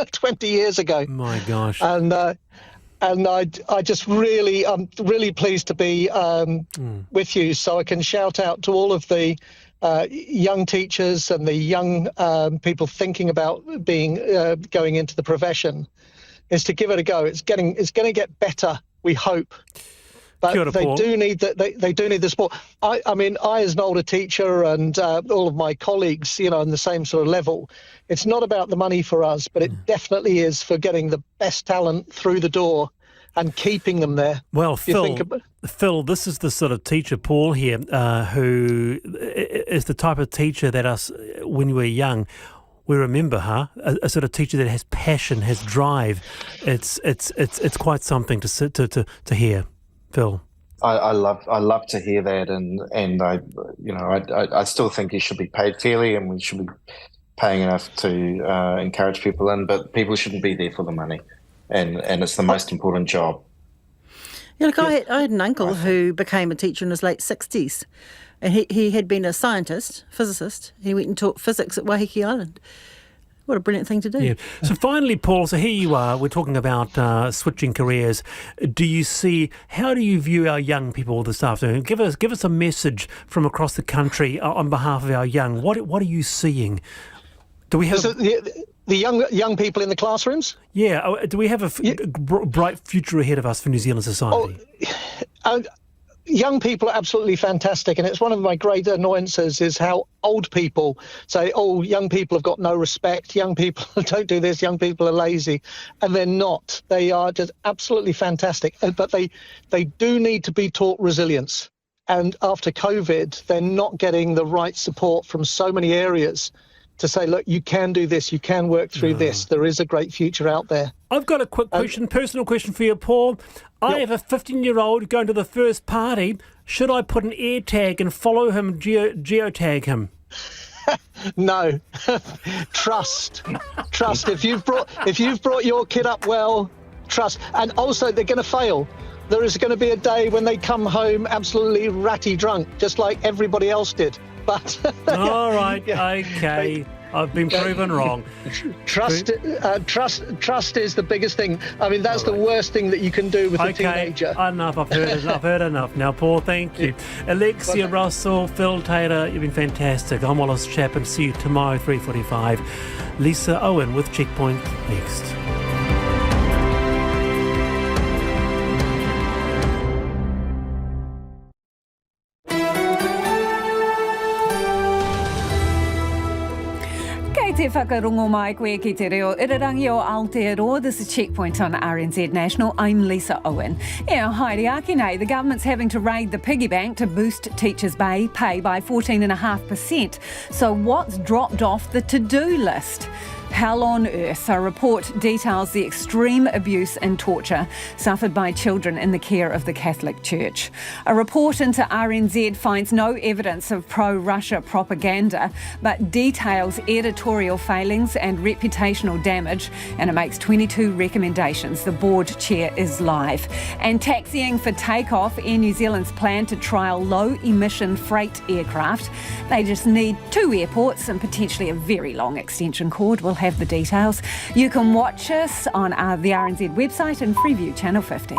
20 years ago. My gosh. And I just really, I'm really pleased to be with you, so I can shout out to all of the young teachers and the young people thinking about going into the profession, is to give it a go. It's going to get better, we hope. But they do need the support. I mean, I as an older teacher and all of my colleagues, on the same sort of level, it's not about the money for us, but it definitely is for getting the best talent through the door and keeping them there. Well, Phil, this is the sort of teacher, Paul, here, who is the type of teacher that us, when we were young, we remember, a sort of teacher that has passion, has drive. It's quite something to hear. Phil, I love to hear that, and I still think he should be paid fairly, and we should be paying enough to encourage people in. But people shouldn't be there for the money, and it's the most important job. Yeah, look, I had an uncle who became a teacher in his late 60s, and he had been a scientist, physicist. He went and taught physics at Waiheke Island. What a brilliant thing to do. Yeah. So finally, Paul, so here you are, we're talking about switching careers. How do you view our young people this afternoon? Give us a message from across the country on behalf of our young. What are you seeing? Do we have the young people in the classrooms? Yeah. Do we have a bright future ahead of us for New Zealand society? Young people are absolutely fantastic, and it's one of my great annoyances is how old people say, young people have got no respect, young people don't do this, young people are lazy, and they're not. They are just absolutely fantastic, but they do need to be taught resilience. And after COVID, they're not getting the right support from so many areas to say, look, you can do this, you can work through this, there is a great future out there. I've got a quick question, personal question for you, Paul. I have a 15-year-old going to the first party. Should I put an air tag and follow him, geotag him? No. Trust. If you've brought your kid up well, trust. And also, they're going to fail. There is going to be a day when they come home absolutely ratty drunk, just like everybody else did. But all right, okay. I've been proven wrong. Trust is the biggest thing. I mean, that's the worst thing that you can do with a teenager. Enough. I've heard enough. Now, Paul, thank you. Alexia Russell, Phil Taylor, you've been fantastic. I'm Wallace Chapman. See you tomorrow, 3:45. Lisa Owen with Checkpoint next. Te whakarongo mai koe ki te reo irarangi o Aotearoa. This is Checkpoint on RNZ National. I'm Lisa Owen. Haere ake nei, the government's having to raid the piggy bank to boost teachers' pay by 14.5%. So what's dropped off the to-do list? Hell on earth. A report details the extreme abuse and torture suffered by children in the care of the Catholic Church. A report into RNZ finds no evidence of pro-Russia propaganda, but details editorial failings and reputational damage, and it makes 22 recommendations. The board chair is live. And taxiing for takeoff, Air New Zealand's plan to trial low-emission freight aircraft. They just need 2 airports and potentially a very long extension cord. We'll have the details. You can watch us on the RNZ website and Freeview Channel 50.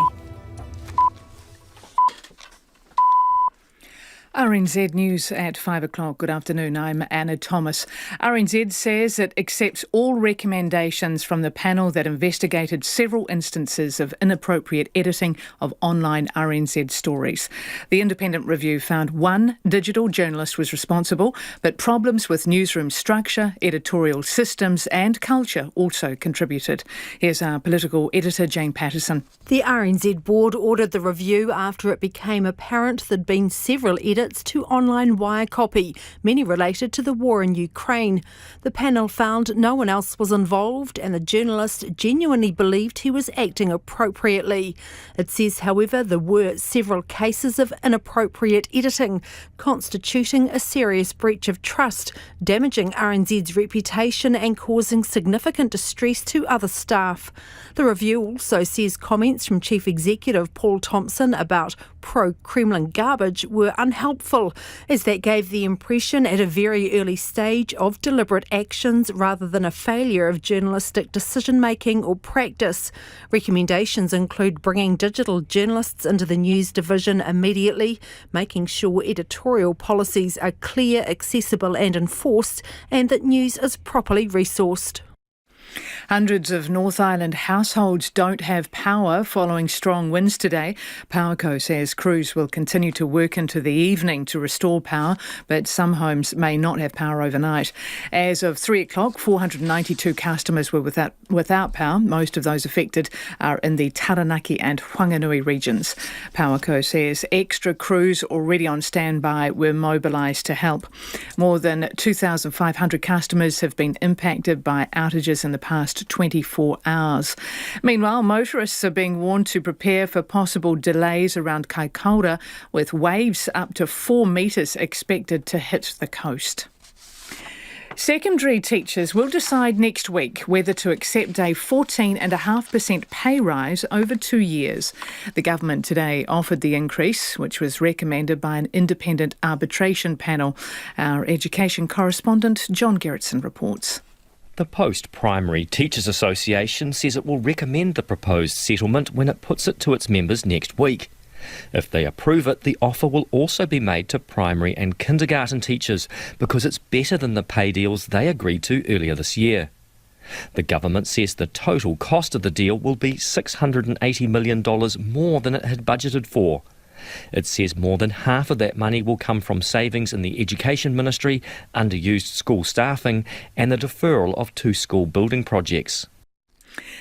RNZ News at 5 o'clock. Good afternoon. I'm Anna Thomas. RNZ says it accepts all recommendations from the panel that investigated several instances of inappropriate editing of online RNZ stories. The independent review found one digital journalist was responsible, but problems with newsroom structure, editorial systems and culture also contributed. Here's our political editor, Jane Patterson. The RNZ board ordered the review after it became apparent there'd been several edits to online wire copy, many related to the war in Ukraine. The panel found no one else was involved and the journalist genuinely believed he was acting appropriately. It says, however, there were several cases of inappropriate editing, constituting a serious breach of trust, damaging RNZ's reputation and causing significant distress to other staff. The review also says comments from Chief Executive Paul Thompson about pro-Kremlin garbage were unhelpful helpful, as that gave the impression at a very early stage of deliberate actions rather than a failure of journalistic decision-making or practice. Recommendations include bringing digital journalists into the news division immediately, making sure editorial policies are clear, accessible and enforced, and that news is properly resourced. Hundreds of North Island households don't have power following strong winds today. Powerco says crews will continue to work into the evening to restore power, but some homes may not have power overnight. As of 3 o'clock, 492 customers were without power. Most of those affected are in the Taranaki and Whanganui regions. Powerco says extra crews already on standby were mobilised to help. More than 2,500 customers have been impacted by outages in the past 24 hours. Meanwhile, motorists are being warned to prepare for possible delays around Kaikoura, with waves up to 4 metres expected to hit the coast. Secondary teachers will decide next week whether to accept a 14.5% pay rise over 2 years. The government today offered the increase, which was recommended by an independent arbitration panel. Our education correspondent John Gerritsen reports. The Post-Primary Teachers Association says it will recommend the proposed settlement when it puts it to its members next week. If they approve it, the offer will also be made to primary and kindergarten teachers because it's better than the pay deals they agreed to earlier this year. The government says the total cost of the deal will be $680 million more than it had budgeted for. It says more than half of that money will come from savings in the Education Ministry, underused school staffing and the deferral of 2 school building projects.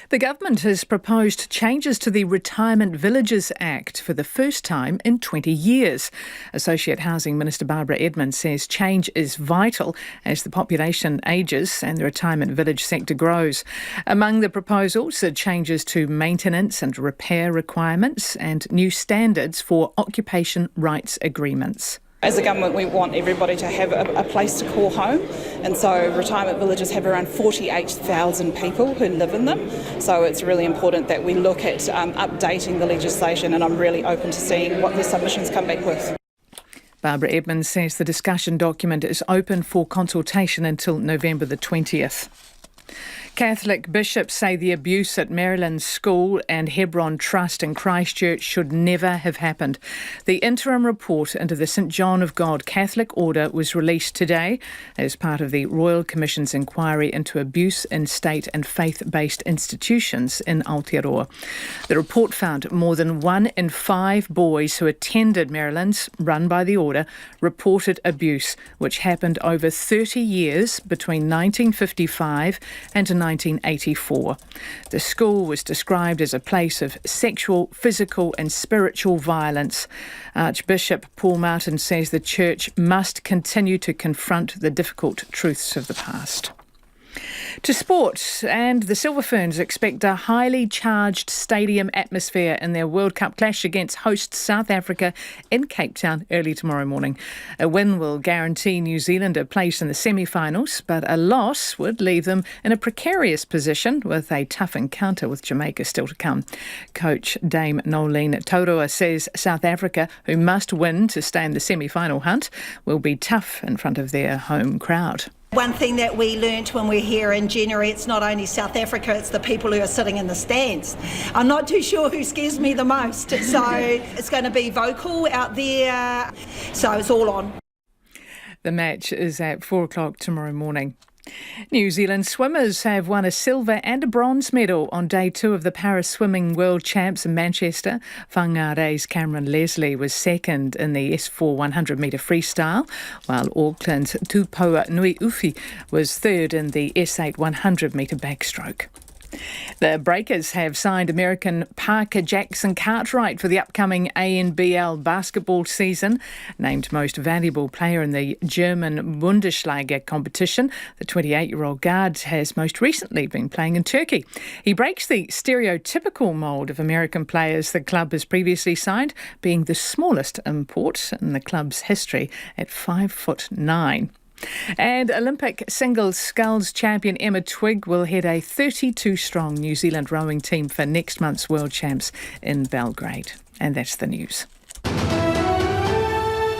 The government has proposed changes to the Retirement Villages Act for the first time in 20 years. Associate Housing Minister Barbara Edmonds says change is vital as the population ages and the retirement village sector grows. Among the proposals are changes to maintenance and repair requirements and new standards for occupation rights agreements. As a government, we want everybody to have a place to call home, and so retirement villages have around 48,000 people who live in them. So it's really important that we look at updating the legislation, and I'm really open to seeing what the submissions come back with. Barbara Edmonds says the discussion document is open for consultation until November the 20th. Catholic bishops say the abuse at Maryland's school and Hebron Trust in Christchurch should never have happened. The interim report into the St John of God Catholic Order was released today as part of the Royal Commission's inquiry into abuse in state and faith-based institutions in Aotearoa. The report found more than 1 in 5 boys who attended Maryland's, run by the order, reported abuse, which happened over 30 years between 1955 and 1984. The school was described as a place of sexual, physical and spiritual violence. Archbishop Paul Martin says the church must continue to confront the difficult truths of the past. To sport, and the Silver Ferns expect a highly charged stadium atmosphere in their World Cup clash against host South Africa in Cape Town early tomorrow morning. A win will guarantee New Zealand a place in the semi-finals, but a loss would leave them in a precarious position with a tough encounter with Jamaica still to come. Coach Dame Nolene Taurua says South Africa, who must win to stay in the semi-final hunt, will be tough in front of their home crowd. One thing that we learnt when we're here in January, it's not only South Africa, it's the people who are sitting in the stands. I'm not too sure who scares me the most. So it's going to be vocal out there. So it's all on. The match is at 4 o'clock tomorrow morning. New Zealand swimmers have won a silver and a bronze medal on day 2 of the Paris Swimming World Champs in Manchester. Whangare's Cameron Leslie was second in the S4 100-metre freestyle, while Auckland's Tupou Nui Ufi was third in the S8 100-metre backstroke. The Breakers have signed American Parker Jackson Cartwright for the upcoming ANBL basketball season. Named most valuable player in the German Bundesliga competition, the 28-year-old guard has most recently been playing in Turkey. He breaks the stereotypical mould of American players the club has previously signed, being the smallest import in the club's history at 5'9". And Olympic singles sculls champion Emma Twigg will head a 32-strong New Zealand rowing team for next month's World Champs in Belgrade. And that's the news.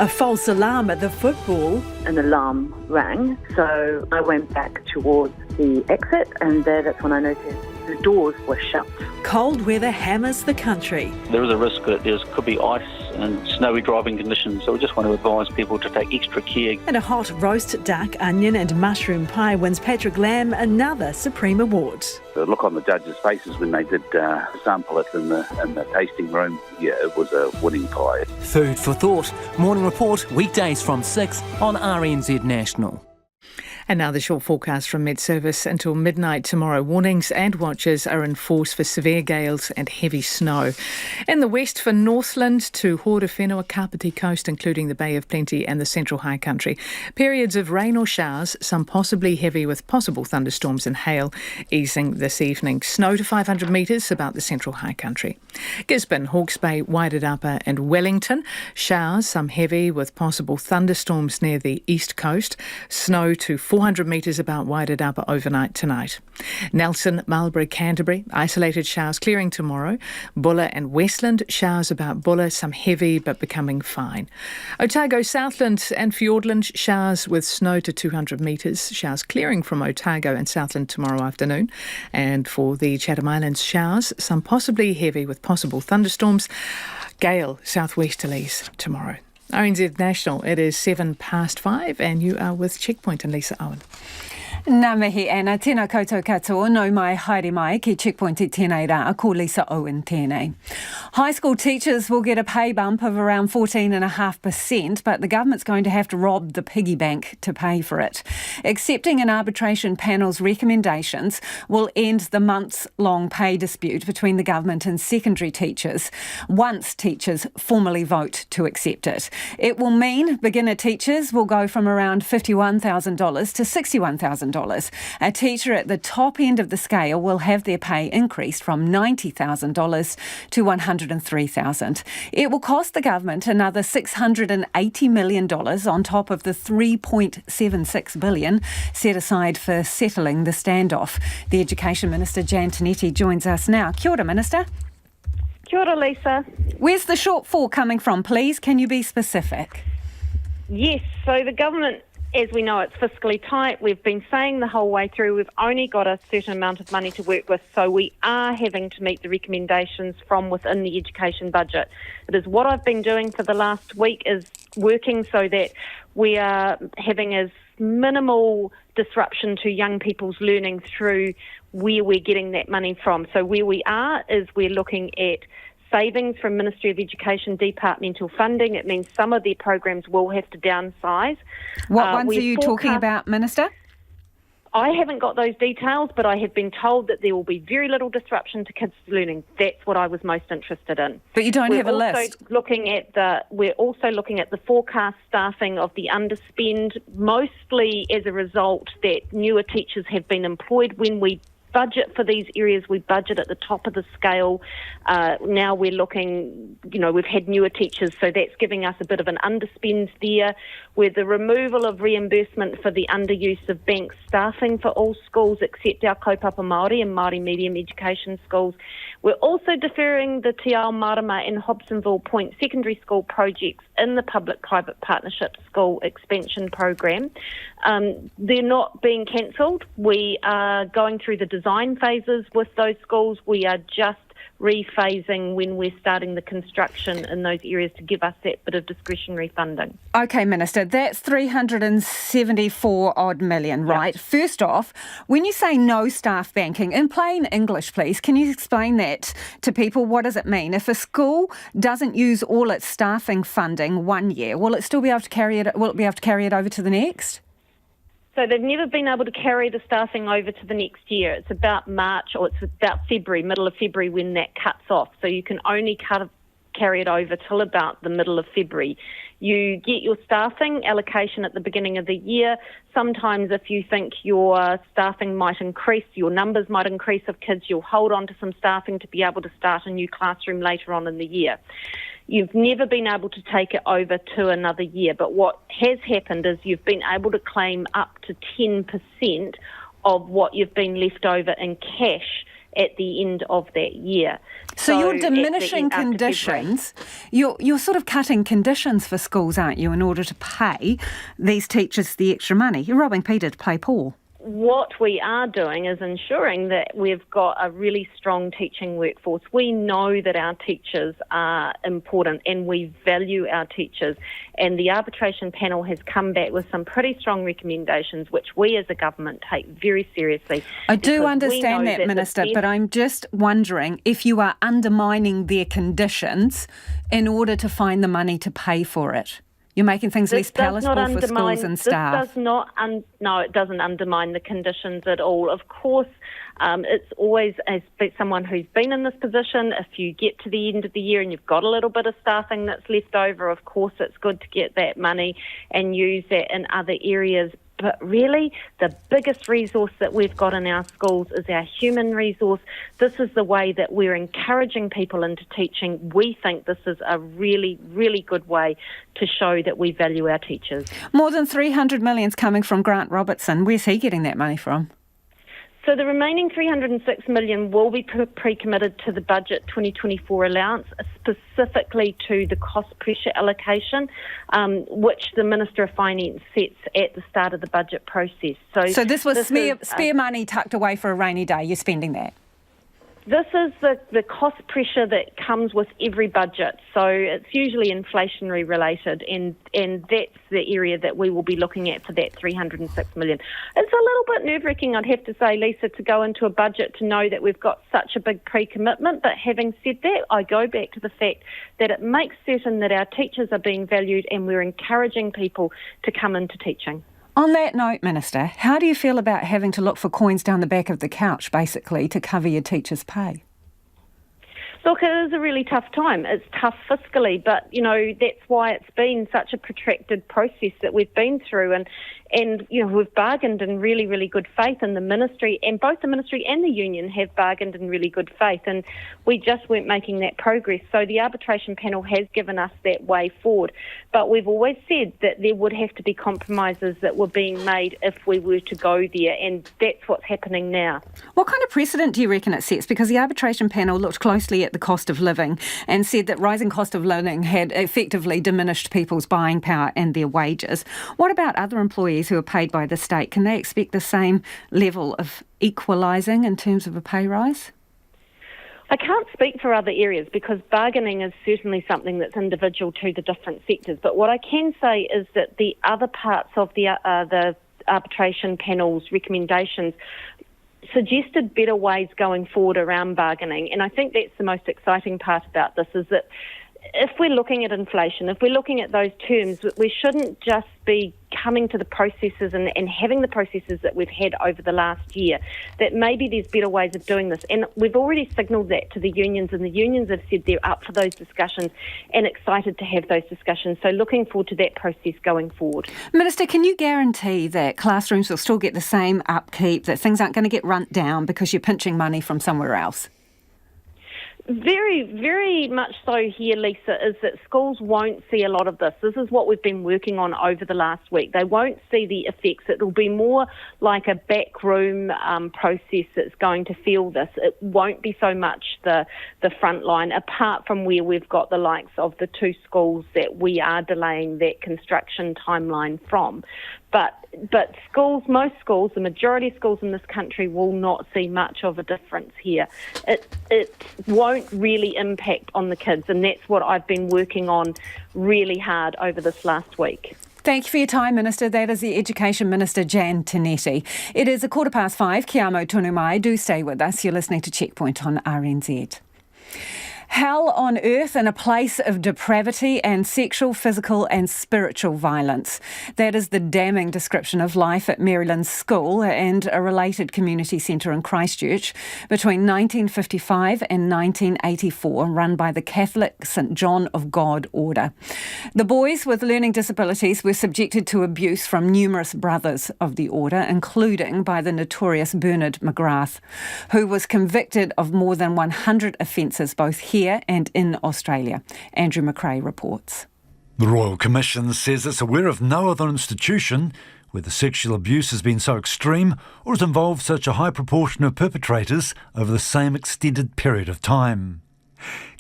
A false alarm at the football. An alarm rang, so I went back towards the exit, and that's when I noticed the doors were shut. Cold weather hammers the country. There is a risk that there could be ice and snowy driving conditions, so we just want to advise people to take extra care. And a hot roast dark onion and mushroom pie wins Patrick Lamb another Supreme Award. The look on the judges' faces when they did sample it in the tasting room, yeah, it was a winning pie. Food for thought. Morning Report, weekdays from 6 on RNZ National. And now the short forecast from Met-Service until midnight tomorrow. Warnings and watches are in force for severe gales and heavy snow. In the west for Northland to Horowhenua, Kapiti Coast, including the Bay of Plenty and the Central High Country. Periods of rain or showers, some possibly heavy with possible thunderstorms and hail, easing this evening. Snow to 500 metres about the Central High Country. Gisborne, Hawke's Bay, Wairarapa and Wellington. Showers, some heavy with possible thunderstorms near the east coast. Snow to 400 metres about Wairarapa overnight tonight. Nelson, Marlborough, Canterbury, isolated showers clearing tomorrow. Bulla and Westland, showers about Bulla, some heavy but becoming fine. Otago, Southland and Fiordland, showers with snow to 200 metres. Showers clearing from Otago and Southland tomorrow afternoon. And for the Chatham Islands, showers, some possibly heavy with possible thunderstorms. Gale, southwesterlies tomorrow. RNZ National, it is 5:07 and you are with Checkpoint and Lisa Owen. Nā mihi ana, tēnā koutou katoa, no mai haere mai ki Checkpoint I tēnei rā, ko Lisa Owen tēnei. High school teachers will get a pay bump of around 14.5%, but the government's going to have to rob the piggy bank to pay for it. Accepting an arbitration panel's recommendations will end the months-long pay dispute between the government and secondary teachers, once teachers formally vote to accept it. It will mean beginner teachers will go from around $51,000 to $61,000. A teacher at the top end of the scale will have their pay increased from $90,000 to $103,000. It will cost the government another $680 million on top of the $3.76 billion set aside for settling the standoff. The Education Minister, Jan Tinetti, joins us now. Kia ora, Minister. Kia ora, Lisa. Where's the shortfall coming from, please? Can you be specific? Yes, so the government, as we know, it's fiscally tight. We've been saying the whole way through we've only got a certain amount of money to work with, so we are having to meet the recommendations from within the education budget. It is what I've been doing for the last week, is working so that we are having as minimal disruption to young people's learning through where we're getting that money from. So where we are is we're looking at savings from Ministry of Education departmental funding. It means some of their programs will have to downsize. What ones are you talking about, Minister? I haven't got those details, but I have been told that there will be very little disruption to kids' learning. That's what I was most interested in. But you don't have a list. We're also looking at the forecast staffing of the underspend, mostly as a result that newer teachers have been employed. When we budget for these areas, we budget at the top of the scale. Now we're looking, we've had newer teachers, so that's giving us a bit of an underspend there. With the removal of reimbursement for the underuse of bank staffing for all schools except our kaupapa Māori and Māori medium education schools. We're also deferring the Te Ao Marama and Hobsonville Point secondary school projects in the public-private partnership school expansion program. They're not being cancelled. We are going through the design phases with those schools. We are just rephasing when we're starting the construction in those areas to give us that bit of discretionary funding. OK, Minister, that's 374 odd million, right? Yep. First off, when you say no staff banking, in plain English, please, can you explain that to people? What does it mean? If a school doesn't use all its staffing funding one year, will it still be able to carry it? Will it be able to carry it over to the next? So they've never been able to carry the staffing over to the next year. It's about March, or it's about February, middle of February, when that cuts off. So you can only carry it over till about the middle of February. You get your staffing allocation at the beginning of the year. Sometimes if you think your staffing might increase, your numbers might increase of kids, you'll hold on to some staffing to be able to start a new classroom later on in the year. You've never been able to take it over to another year, but what has happened is you've been able to claim up to 10% of what you've been left over in cash at the end of that year. So you're diminishing conditions. You're sort of cutting conditions for schools, aren't you, in order to pay these teachers the extra money? You're robbing Peter to pay Paul. What we are doing is ensuring that we've got a really strong teaching workforce. We know that our teachers are important and we value our teachers. And the arbitration panel has come back with some pretty strong recommendations, which we as a government take very seriously. I do understand that, Minister, but I'm just wondering if you are undermining their conditions in order to find the money to pay for it. You're making things less palatable for schools and staff. No, it doesn't undermine the conditions at all. Of course, it's always, as someone who's been in this position, if you get to the end of the year and you've got a little bit of staffing that's left over, of course it's good to get that money and use that in other areas. But really, the biggest resource that we've got in our schools is our human resource. This is the way that we're encouraging people into teaching. We think this is a really, really good way to show that we value our teachers. More than $300 million's coming from Grant Robertson. Where's he getting that money from? So the remaining $306 million will be pre-committed to the budget 2024 allowance, specifically to the cost pressure allocation, which the Minister of Finance sets at the start of the budget process. So this was spare money tucked away for a rainy day. You're spending that? This is the cost pressure that comes with every budget. So it's usually inflationary related, and that's the area that we will be looking at for that $306 million. It's a little bit nerve-wracking, I'd have to say, Lisa, to go into a budget to know that we've got such a big pre-commitment. But having said that, I go back to the fact that it makes certain that our teachers are being valued and we're encouraging people to come into teaching. On that note, Minister, how do you feel about having to look for coins down the back of the couch, basically, to cover your teachers' pay? Look, it is a really tough time. It's tough fiscally, but, that's why it's been such a protracted process that we've been through. And we've bargained in really, really good faith, and the Ministry, and both the Ministry and the Union have bargained in really good faith, and we just weren't making that progress. So the arbitration panel has given us that way forward. But we've always said that there would have to be compromises that were being made if we were to go there, and that's what's happening now. What kind of precedent do you reckon it sets? Because the arbitration panel looked closely at the cost of living and said that rising cost of living had effectively diminished people's buying power and their wages. What about other employees who are paid by the state? Can they expect the same level of equalising in terms of a pay rise? I can't speak for other areas because bargaining is certainly something that's individual to the different sectors. But what I can say is that the other parts of the arbitration panel's recommendations suggested better ways going forward around bargaining. And I think that's the most exciting part about this, is that if we're looking at inflation, if we're looking at those terms, we shouldn't just be coming to the processes and having the processes that we've had over the last year, that maybe there's better ways of doing this. And we've already signalled that to the unions, and the unions have said they're up for those discussions and excited to have those discussions. So looking forward to that process going forward. Minister, can you guarantee that classrooms will still get the same upkeep, that things aren't going to get run down because you're pinching money from somewhere else? Very, very much so here, Lisa, is that schools won't see a lot of this. This is what we've been working on over the last week. They won't see the effects. It will be more like a backroom process that's going to feel this. It won't be so much the front line, apart from where we've got the likes of the two schools that we are delaying that construction timeline from. But schools, most schools, the majority of schools in this country will not see much of a difference here. It won't really impact on the kids, and that's what I've been working on really hard over this last week. Thank you for your time, Minister. That is the Education Minister, Jan Tinetti. It is 5:15. Kia amo tonu mai. Do stay with us. You're listening to Checkpoint on RNZ. Hell on earth in a place of depravity and sexual, physical and spiritual violence. That is the damning description of life at Maryland's School and a related community centre in Christchurch between 1955 and 1984, run by the Catholic St John of God Order. The boys with learning disabilities were subjected to abuse from numerous brothers of the order, including by the notorious Bernard McGrath, who was convicted of more than 100 offences both here and in Australia. Andrew McRae reports. The Royal Commission says it's aware of no other institution whether sexual abuse has been so extreme or has involved such a high proportion of perpetrators over the same extended period of time.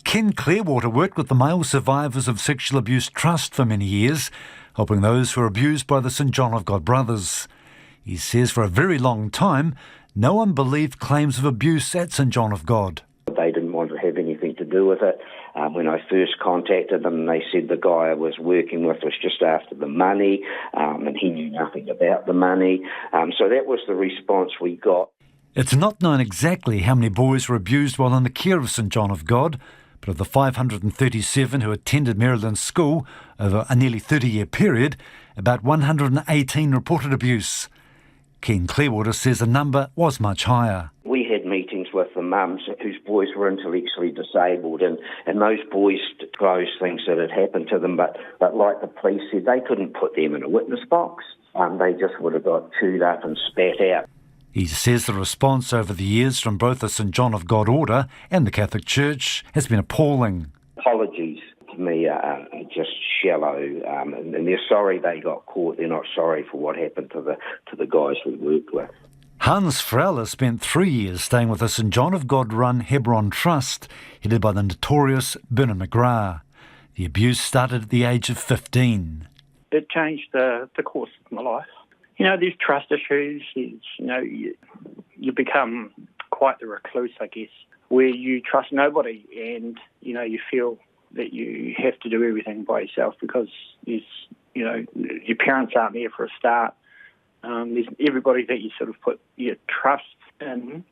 Ken Clearwater worked with the Male Survivors of Sexual Abuse Trust for many years, helping those who were abused by the St John of God brothers. He says for a very long time, no one believed claims of abuse at St John of God. They didn't want to have anything to do with it. When I first contacted them, they said the guy I was working with was just after the money, and he knew nothing about the money. So that was the response we got. It's not known exactly how many boys were abused while in the care of St John of God, but of the 537 who attended Maryland School over a nearly 30-year period, about 118 reported abuse. Ken Clearwater says the number was much higher. We had meetings with the mums whose boys were intellectually disabled, and those boys disclosed things that had happened to them, but like the police said, they couldn't put them in a witness box. They just would have got chewed up and spat out. He says the response over the years from both the St John of God Order and the Catholic Church has been appalling. Apologies to me are just shallow, and they're sorry they got caught. They're not sorry for what happened to the guys we worked with. Hans Frauler spent 3 years staying with the St John of God run Hebron Trust, headed by the notorious Bernard McGrath. The abuse started at the age of 15. It changed the course of my life. You know, there's trust issues. You become quite the recluse, I guess, where you trust nobody, and you feel that you have to do everything by yourself because your parents aren't there for a start. There's everybody that you sort of put your trust in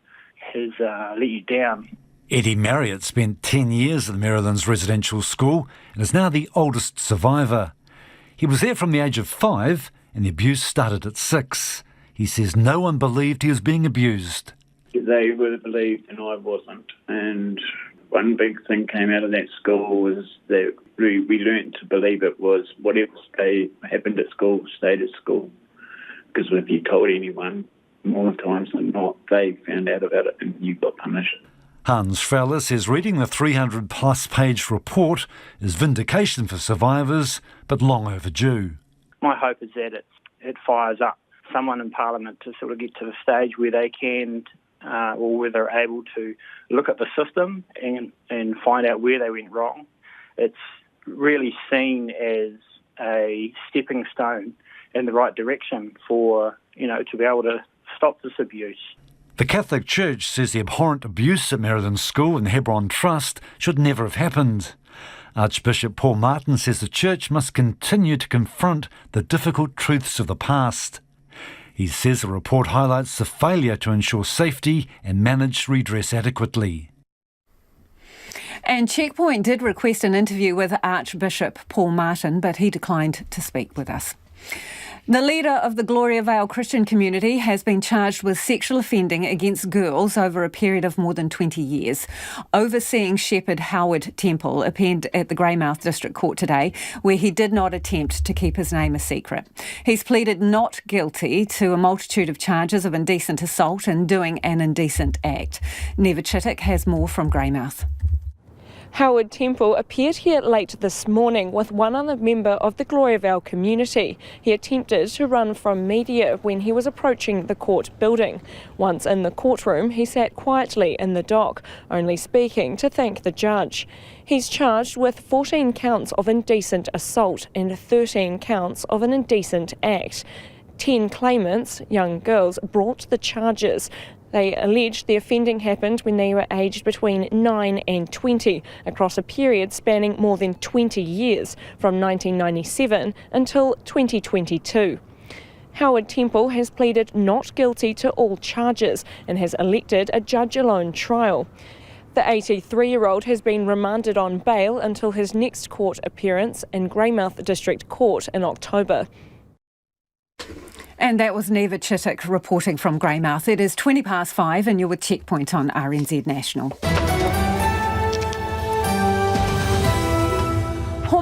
has let you down. Eddie Marriott spent 10 years at Maryland's residential school and is now the oldest survivor. He was there from the age of 5 and the abuse started at 6. He says no one believed he was being abused. They would have believed and I wasn't. And one big thing came out of that school was that we learned to believe it was whatever happened at school stayed at school. Because if you told anyone, more times than not, they found out about it and you got punished. Hans Frauler says reading the 300-plus page report is vindication for survivors, but long overdue. My hope is that it fires up someone in Parliament to sort of get to the stage where they can or where they're able to look at the system and find out where they went wrong. It's really seen as a stepping stone in the right direction for, to be able to stop this abuse. The Catholic Church says the abhorrent abuse at Maryland School and Hebron Trust should never have happened. Archbishop Paul Martin says the Church must continue to confront the difficult truths of the past. He says the report highlights the failure to ensure safety and manage redress adequately. And Checkpoint did request an interview with Archbishop Paul Martin, but he declined to speak with us. The leader of the Gloria Vale Christian community has been charged with sexual offending against girls over a period of more than 20 years. Overseeing shepherd Howard Temple appeared at the Greymouth District Court today, where he did not attempt to keep his name a secret. He's pleaded not guilty to a multitude of charges of indecent assault and doing an indecent act. Neva Chittick has more from Greymouth. Howard Temple appeared here late this morning with one other member of the Gloria Vale community. He attempted to run from media when he was approaching the court building. Once in the courtroom, he sat quietly in the dock, only speaking to thank the judge. He's charged with 14 counts of indecent assault and 13 counts of an indecent act. 10 claimants, young girls, brought the charges. They alleged the offending happened when they were aged between 9 and 20, across a period spanning more than 20 years, from 1997 until 2022. Howard Temple has pleaded not guilty to all charges and has elected a judge-alone trial. The 83-year-old has been remanded on bail until his next court appearance in Greymouth District Court in October. And that was Neva Chittick reporting from Greymouth. It is 5:20 and you're with Checkpoint on RNZ National.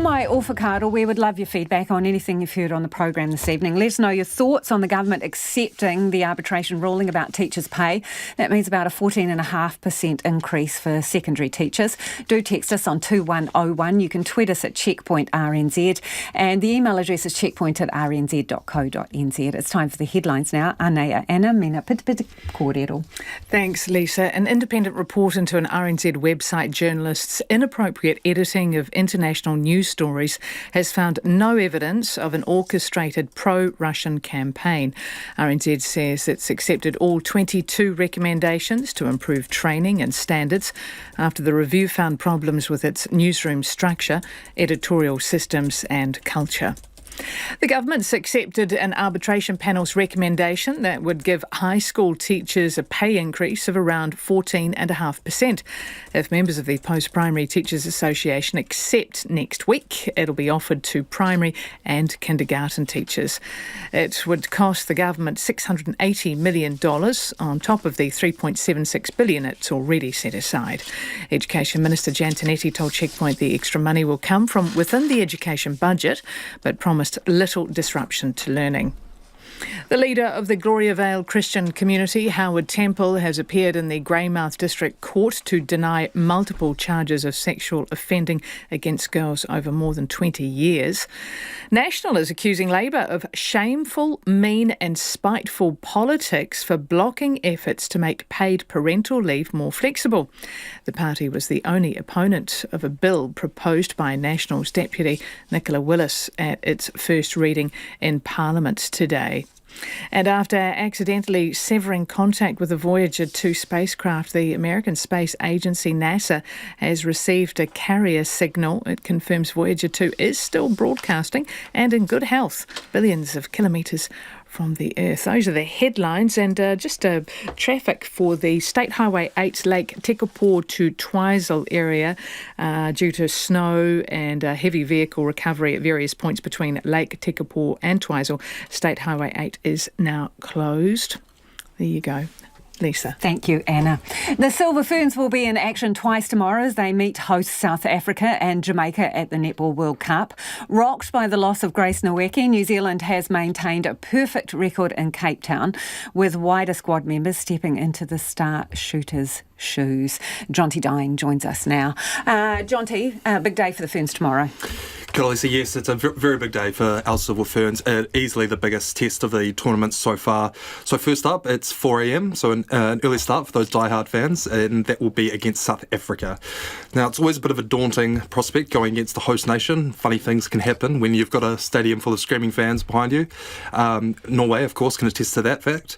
mai o whakaaro, we would love your feedback on anything you've heard on the programme this evening. Let us know your thoughts on the government accepting the arbitration ruling about teachers' pay. That means about a 14.5% increase for secondary teachers. Do text us on 2101. You can tweet us at Checkpoint RNZ, and the email address is checkpoint@rnz.co.nz. It's time for the headlines now. Anna Mina Pitipiti Kōrero. Thanks, Lisa. An independent report into an RNZ website journalist's inappropriate editing of international news stories has found no evidence of an orchestrated pro-Russian campaign. RNZ says it's accepted all 22 recommendations to improve training and standards after the review found problems with its newsroom structure, editorial systems and culture. The government's accepted an arbitration panel's recommendation that would give high school teachers a pay increase of around 14.5%. If members of the Post-Primary Teachers Association accept next week, it'll be offered to primary and kindergarten teachers. It would cost the government $680 million on top of the $3.76 billion it's already set aside. Education Minister Jan Tinetti told Checkpoint the extra money will come from within the education budget, but promised little disruption to learning. The leader of the Gloria Vale Christian community, Howard Temple, has appeared in the Greymouth District Court to deny multiple charges of sexual offending against girls over more than 20 years. National is accusing Labour of shameful, mean and spiteful politics for blocking efforts to make paid parental leave more flexible. The party was the only opponent of a bill proposed by National's Deputy Nicola Willis at its first reading in Parliament today. And after accidentally severing contact with the Voyager 2 spacecraft, the American Space Agency NASA has received a carrier signal. It confirms Voyager 2 is still broadcasting and in good health, billions of kilometres from the Earth. Those are the headlines, and just traffic for the State Highway 8 Lake Tekapo to Twizel area due to snow and heavy vehicle recovery at various points between Lake Tekapo and Twizel. State Highway 8 is now closed. There you go. Lisa. Thank you, Anna. The Silver Ferns will be in action twice tomorrow as they meet hosts South Africa and Jamaica at the Netball World Cup. Rocked by the loss of Grace Nweke, New Zealand has maintained a perfect record in Cape Town, with wider squad members stepping into the star shooters' shoes. Jonty Dying joins us now. Jonty, big day for the Ferns tomorrow. Kia ora, Lisa. Yes, it's a very big day for our Silver Ferns. Easily the biggest test of the tournament so far. So first up, it's 4 a.m, so an early start for those diehard fans, and that will be against South Africa. Now, it's always a bit of a daunting prospect going against the host nation. Funny things can happen when you've got a stadium full of screaming fans behind you. Norway, of course, can attest to that fact.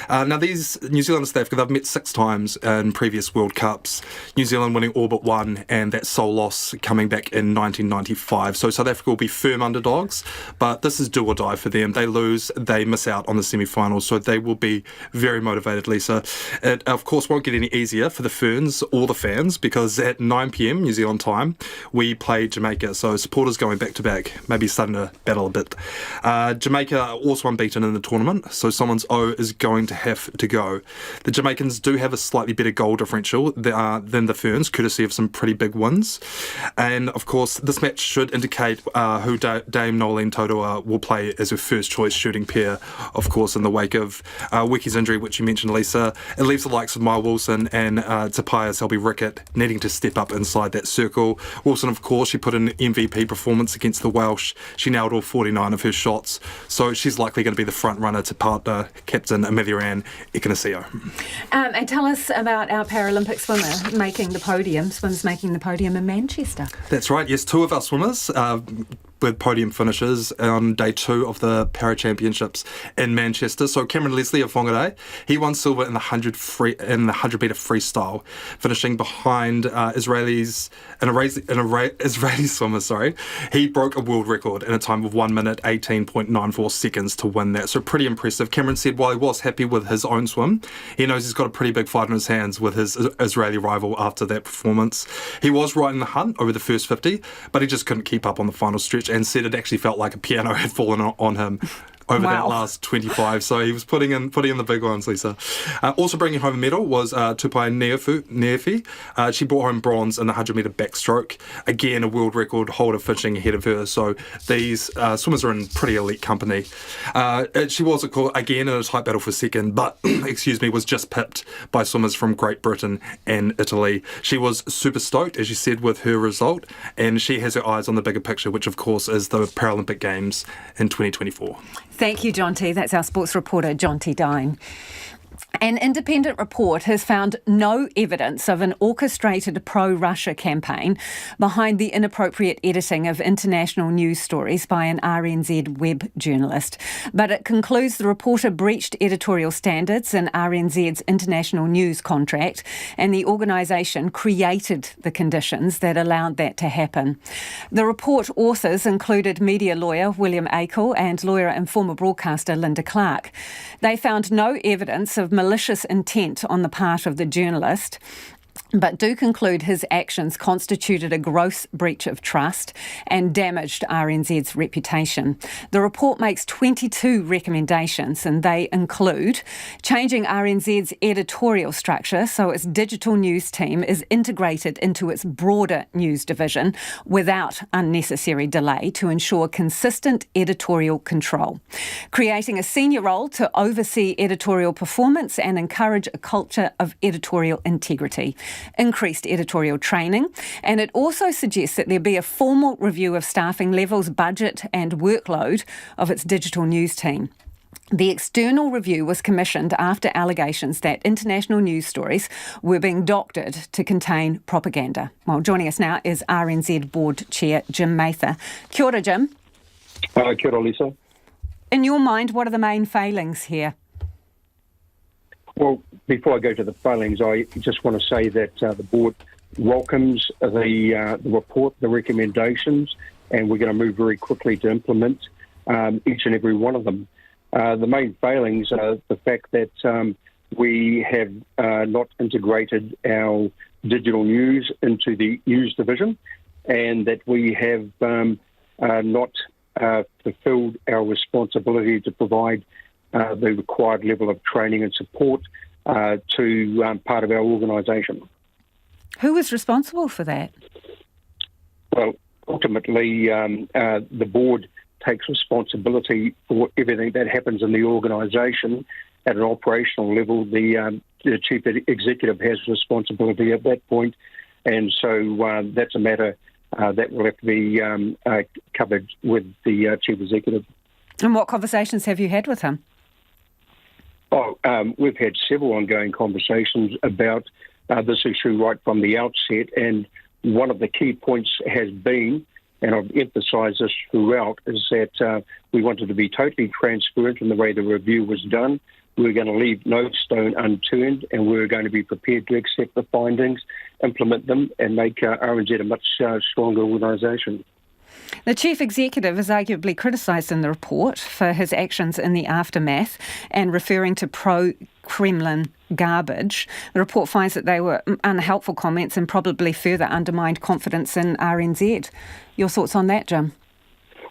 Now, these New Zealand and South Africa, they've met 6 times in previous World Cups. New Zealand winning all but one, and that sole loss coming back in 1995. So South Africa will be firm underdogs, but this is do or die for them. They lose, they miss out on the semi-finals, so they will be very motivated, Lisa. It, of course, won't get any easier for the Ferns or the fans, because at 9 p.m. New Zealand time, we play Jamaica, so supporters going back-to-back, maybe starting to battle a bit. Jamaica are also unbeaten in the tournament, so someone's O is going to have to go. The Jamaicans do have a slightly better goal differential than the Ferns, courtesy of some pretty big wins. And, of course, this match should indicate who Dame Nolene Taurua will play as her first choice shooting pair, of course, in the wake of Wiki's injury, which you mentioned, Lisa. It leaves the likes of Maya Wilson and Tapaya Selby-Rickett needing to step up inside that circle. Wilson, of course, she put in an MVP performance against the Welsh. She nailed all 49 of her shots, so she's likely going to be the front runner to partner Captain Amithiran Ekenasio. And tell us about our Paralympic swimmer making the podium, swimmers making the podium in Manchester. That's right, yes, 2 of our swimmers with podium finishes on day 2 of the Para Championships in Manchester. So Cameron Leslie of Whangarei, he won silver in the 100 metre freestyle, finishing behind Israeli swimmer. He broke a world record in a time of 1 minute 18.94 seconds to win that. So pretty impressive. Cameron said while he was happy with his own swim, he knows he's got a pretty big fight in his hands with his Israeli rival after that performance. He was right in the hunt over the first 50, but he just couldn't keep up on the final stretch, and said it actually felt like a piano had fallen on him over that last 25. So he was putting in the big ones, Lisa. Also bringing home a medal was Tupai Neafi. She brought home bronze in the 100-metre backstroke. Again, a world record holder finishing ahead of her. So these swimmers are in pretty elite company. She was, again, in a tight battle for second, but, was just pipped by swimmers from Great Britain and Italy. She was super stoked, as you said, with her result, and she has her eyes on the bigger picture, which, of course, is the Paralympic Games in 2024. Thank you, John T. That's our sports reporter, John T. Dine. An independent report has found no evidence of an orchestrated pro-Russia campaign behind the inappropriate editing of international news stories by an RNZ web journalist. But it concludes the reporter breached editorial standards in RNZ's international news contract, and the organisation created the conditions that allowed that to happen. The report authors included media lawyer William Akel and lawyer and former broadcaster Linda Clark. They found no evidence of malicious intent on the part of the journalist, but do conclude his actions constituted a gross breach of trust and damaged RNZ's reputation. The report makes 22 recommendations, and they include changing RNZ's editorial structure so its digital news team is integrated into its broader news division without unnecessary delay to ensure consistent editorial control, creating a senior role to oversee editorial performance and encourage a culture of editorial integrity, increased editorial training, and it also suggests that there be a formal review of staffing levels, budget and workload of its digital news team. The external review was commissioned after allegations that international news stories were being doctored to contain propaganda. Well, joining us now is RNZ Board Chair Jim Mather. Kia ora, Jim. Kia ora, Lisa. In your mind, what are the main failings here? Well, before I go to the failings, I just want to say that the board welcomes the report, the recommendations, and we're going to move very quickly to implement each and every one of them. The main failings are the fact that we have not integrated our digital news into the news division, and that we have not fulfilled our responsibility to provide the required level of training and support to part of our organisation. Who is responsible for that? Well, ultimately, the board takes responsibility for everything that happens in the organisation. At an operational level, the chief executive has responsibility at that point, and so that's a matter that will have to be covered with the chief executive. And what conversations have you had with him? We've had several ongoing conversations about this issue right from the outset, and one of the key points has been, and I've emphasised this throughout, is that we wanted to be totally transparent in the way the review was done. We were going to leave no stone unturned, and we were going to be prepared to accept the findings, implement them, and make RNZ a much stronger organisation. The chief executive is arguably criticised in the report for his actions in the aftermath and referring to pro-Kremlin garbage. The report finds that they were unhelpful comments and probably further undermined confidence in RNZ. Your thoughts on that, Jim?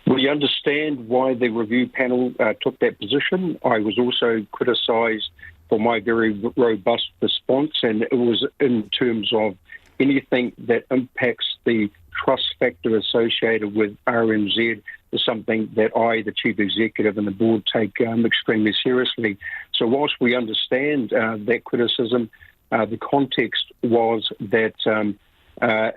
We understand why the review panel took that position. I was also criticised for my very robust response, and it was in terms of anything that impacts the trust factor associated with RNZ is something that I, the chief executive, and the board take extremely seriously. So whilst we understand that criticism, the context was that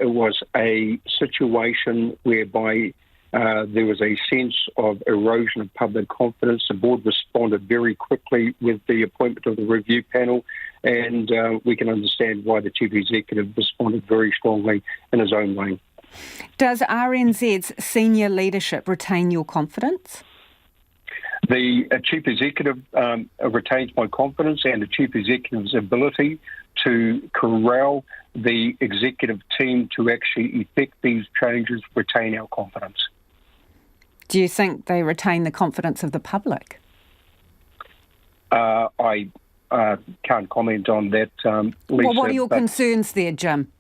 it was a situation whereby there was a sense of erosion of public confidence. The board responded very quickly with the appointment of the review panel, and we can understand why the chief executive responded very strongly in his own way. Does RNZ's senior leadership retain your confidence? The chief executive retains my confidence, and the chief executive's ability to corral the executive team to actually effect these changes retain our confidence. Do you think they retain the confidence of the public? I can't comment on that, Lisa. Well, what are your concerns there, Jim?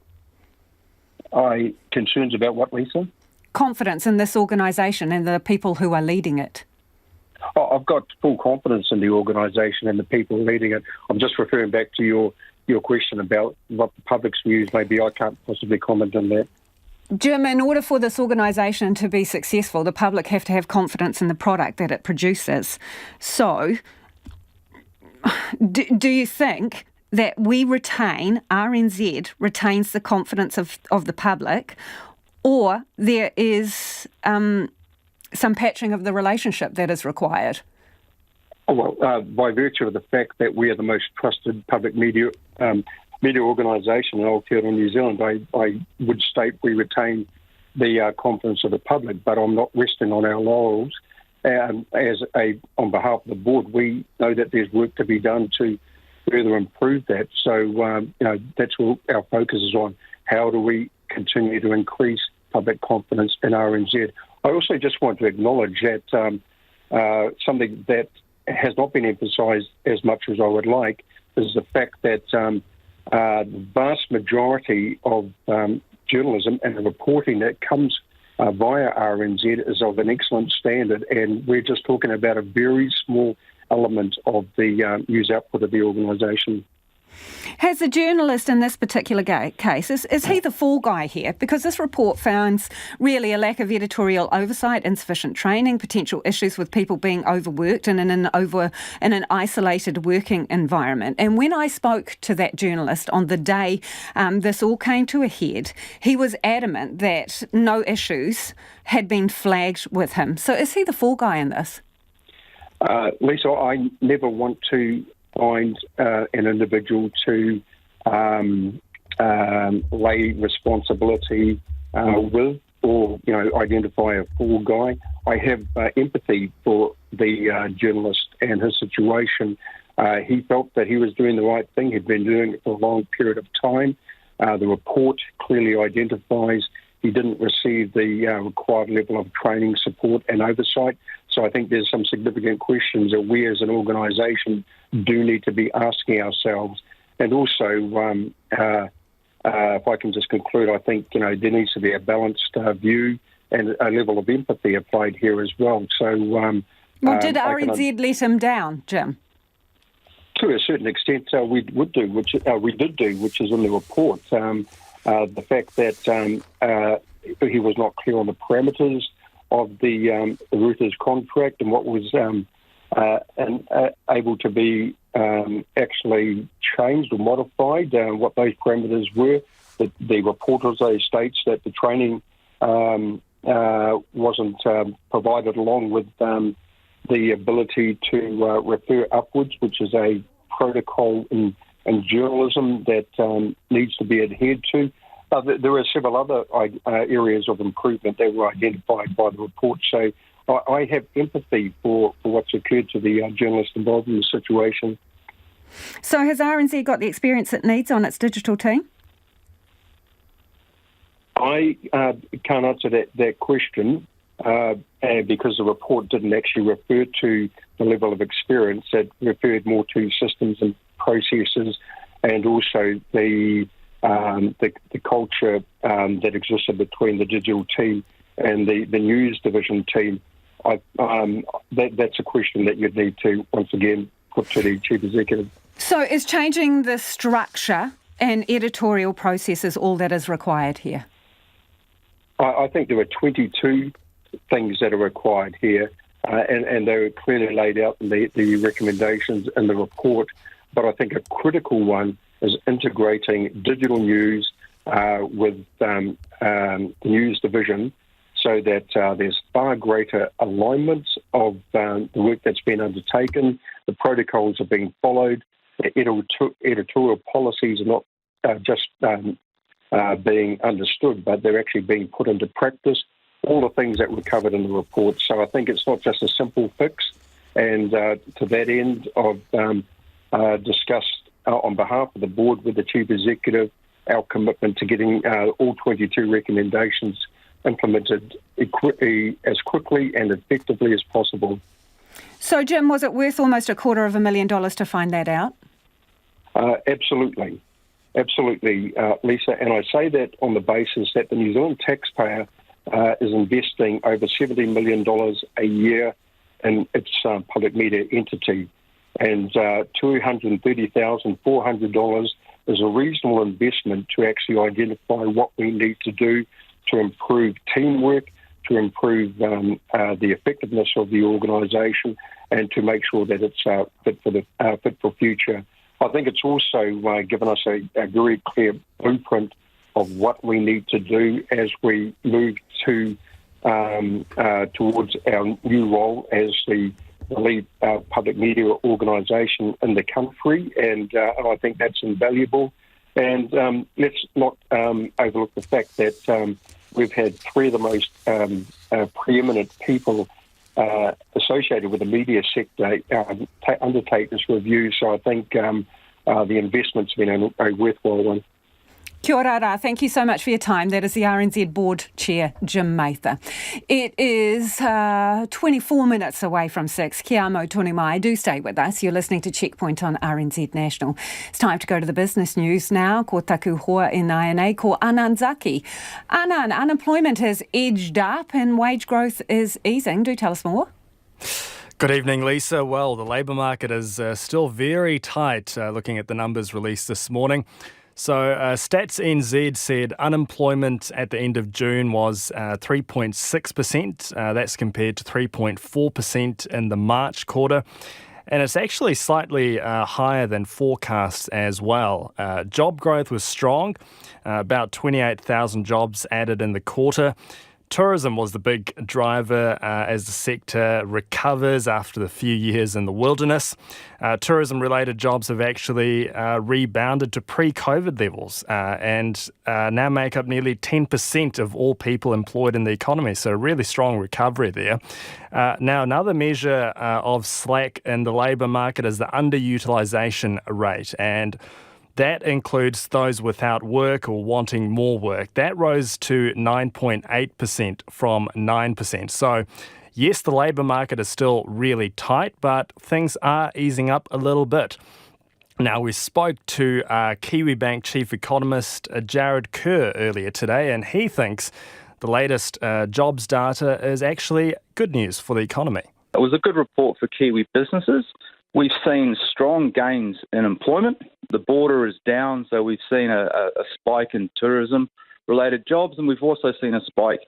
Concerns about what, Lisa? Confidence in this organisation and the people who are leading it. I've got full confidence in the organisation and the people leading it. I'm just referring back to your question about what the public's views may be. I can't possibly comment on that. Jim, in order for this organisation to be successful, the public have to have confidence in the product that it produces. So, do you think that RNZ retains the confidence of the public, or there is some patching of the relationship that is required? Well, by virtue of the fact that we are the most trusted public media organisation in Aotearoa, New Zealand, I would state we retain the confidence of the public, but I'm not resting on our laurels. On behalf of the board, we know that there's work to be done to further improve that. So, that's what our focus is on. How do we continue to increase public confidence in RNZ? I also just want to acknowledge that something that has not been emphasised as much as I would like is the fact that the vast majority of journalism and the reporting that comes via RNZ is of an excellent standard, and we're just talking about a very small element of the news output of the organisation. Has the journalist in this particular case, is he the fall guy here? Because this report finds really a lack of editorial oversight, insufficient training, potential issues with people being overworked and in an isolated working environment. And when I spoke to that journalist on the day this all came to a head, he was adamant that no issues had been flagged with him. So is he the fall guy in this? Lisa, I never want to find an individual to lay responsibility with, or identify a fall guy. I have empathy for the journalist and his situation. He felt that he was doing the right thing. He'd been doing it for a long period of time. The report clearly identifies he didn't receive the required level of training, support and oversight. So I think there's some significant questions that we as an organisation do need to be asking ourselves. And also, if I can just conclude, I think there needs to be a balanced view and a level of empathy applied here as well. So, did RNZ let him down, Jim? To a certain extent, we did do, which is in the report. The fact that he was not clear on the parameters of the Reuters contract and what was able to be actually changed or modified, what those parameters were. The report also states that the training wasn't provided along with the ability to refer upwards, which is a protocol in journalism that needs to be adhered to. There are several other areas of improvement that were identified by the report. So I have empathy for what's occurred to the journalist involved in the situation. So has RNZ got the experience it needs on its digital team? I can't answer that question because the report didn't actually refer to the level of experience. It referred more to systems and processes and also the culture that existed between the digital team and the news division team. That's a question that you'd need to, once again, put to the Chief Executive. So is changing the structure and editorial processes all that is required here? I think there are 22 things that are required here, and they're clearly laid out in the recommendations in the report. But I think a critical one is integrating digital news with the news division so that there's far greater alignment of the work that's been undertaken, the protocols are being followed, the editorial policies are not just being understood, but they're actually being put into practice, all the things that were covered in the report. So I think it's not just a simple fix. And to that end, I've discussed on behalf of the board with the Chief Executive our commitment to getting all 22 recommendations implemented as quickly and effectively as possible. So, Jim, was it worth almost $250,000 to find that out? Absolutely, Lisa. And I say that on the basis that the New Zealand taxpayer is investing over $70 million a year in its public media entity. And $230,400 is a reasonable investment to actually identify what we need to do to improve teamwork, to improve the effectiveness of the organisation, and to make sure that it's fit for future. I think it's also given us a very clear blueprint of what we need to do as we move to towards our new role as the lead public media organisation in the country, and I think that's invaluable. And let's not overlook the fact that we've had three of the most preeminent people associated with the media sector undertake this review, so I think the investment's been a worthwhile one. Kia ora rā. Thank you so much for your time. That is the RNZ Board Chair, Jim Mather. It is 24 minutes away from 6. Kia amo tonu mai. Do stay with us. You're listening to Checkpoint on RNZ National. It's time to go to the business news now. Ko taku hoa in INA, ko Anand Zaki. Anand, unemployment has edged up and wage growth is easing. Do tell us more. Good evening, Lisa. Well, the labour market is still very tight, looking at the numbers released this morning. So Stats NZ said unemployment at the end of June was 3.6%. That's compared to 3.4% in the March quarter. And it's actually slightly higher than forecast as well. Job growth was strong, about 28,000 jobs added in the quarter. Tourism was the big driver as the sector recovers after the few years in the wilderness. Tourism-related jobs have actually rebounded to pre-COVID levels and now make up nearly 10% of all people employed in the economy. So a really strong recovery there. Now, another measure of slack in the labour market is the underutilisation rate, and that includes those without work or wanting more work. That rose to 9.8% from 9%. So, yes, the labour market is still really tight, but things are easing up a little bit. Now, we spoke to Kiwi Bank Chief Economist Jared Kerr earlier today, and he thinks the latest jobs data is actually good news for the economy. It was a good report for Kiwi businesses. We've seen strong gains in employment. The border is down, so we've seen a spike in tourism-related jobs, and we've also seen a spike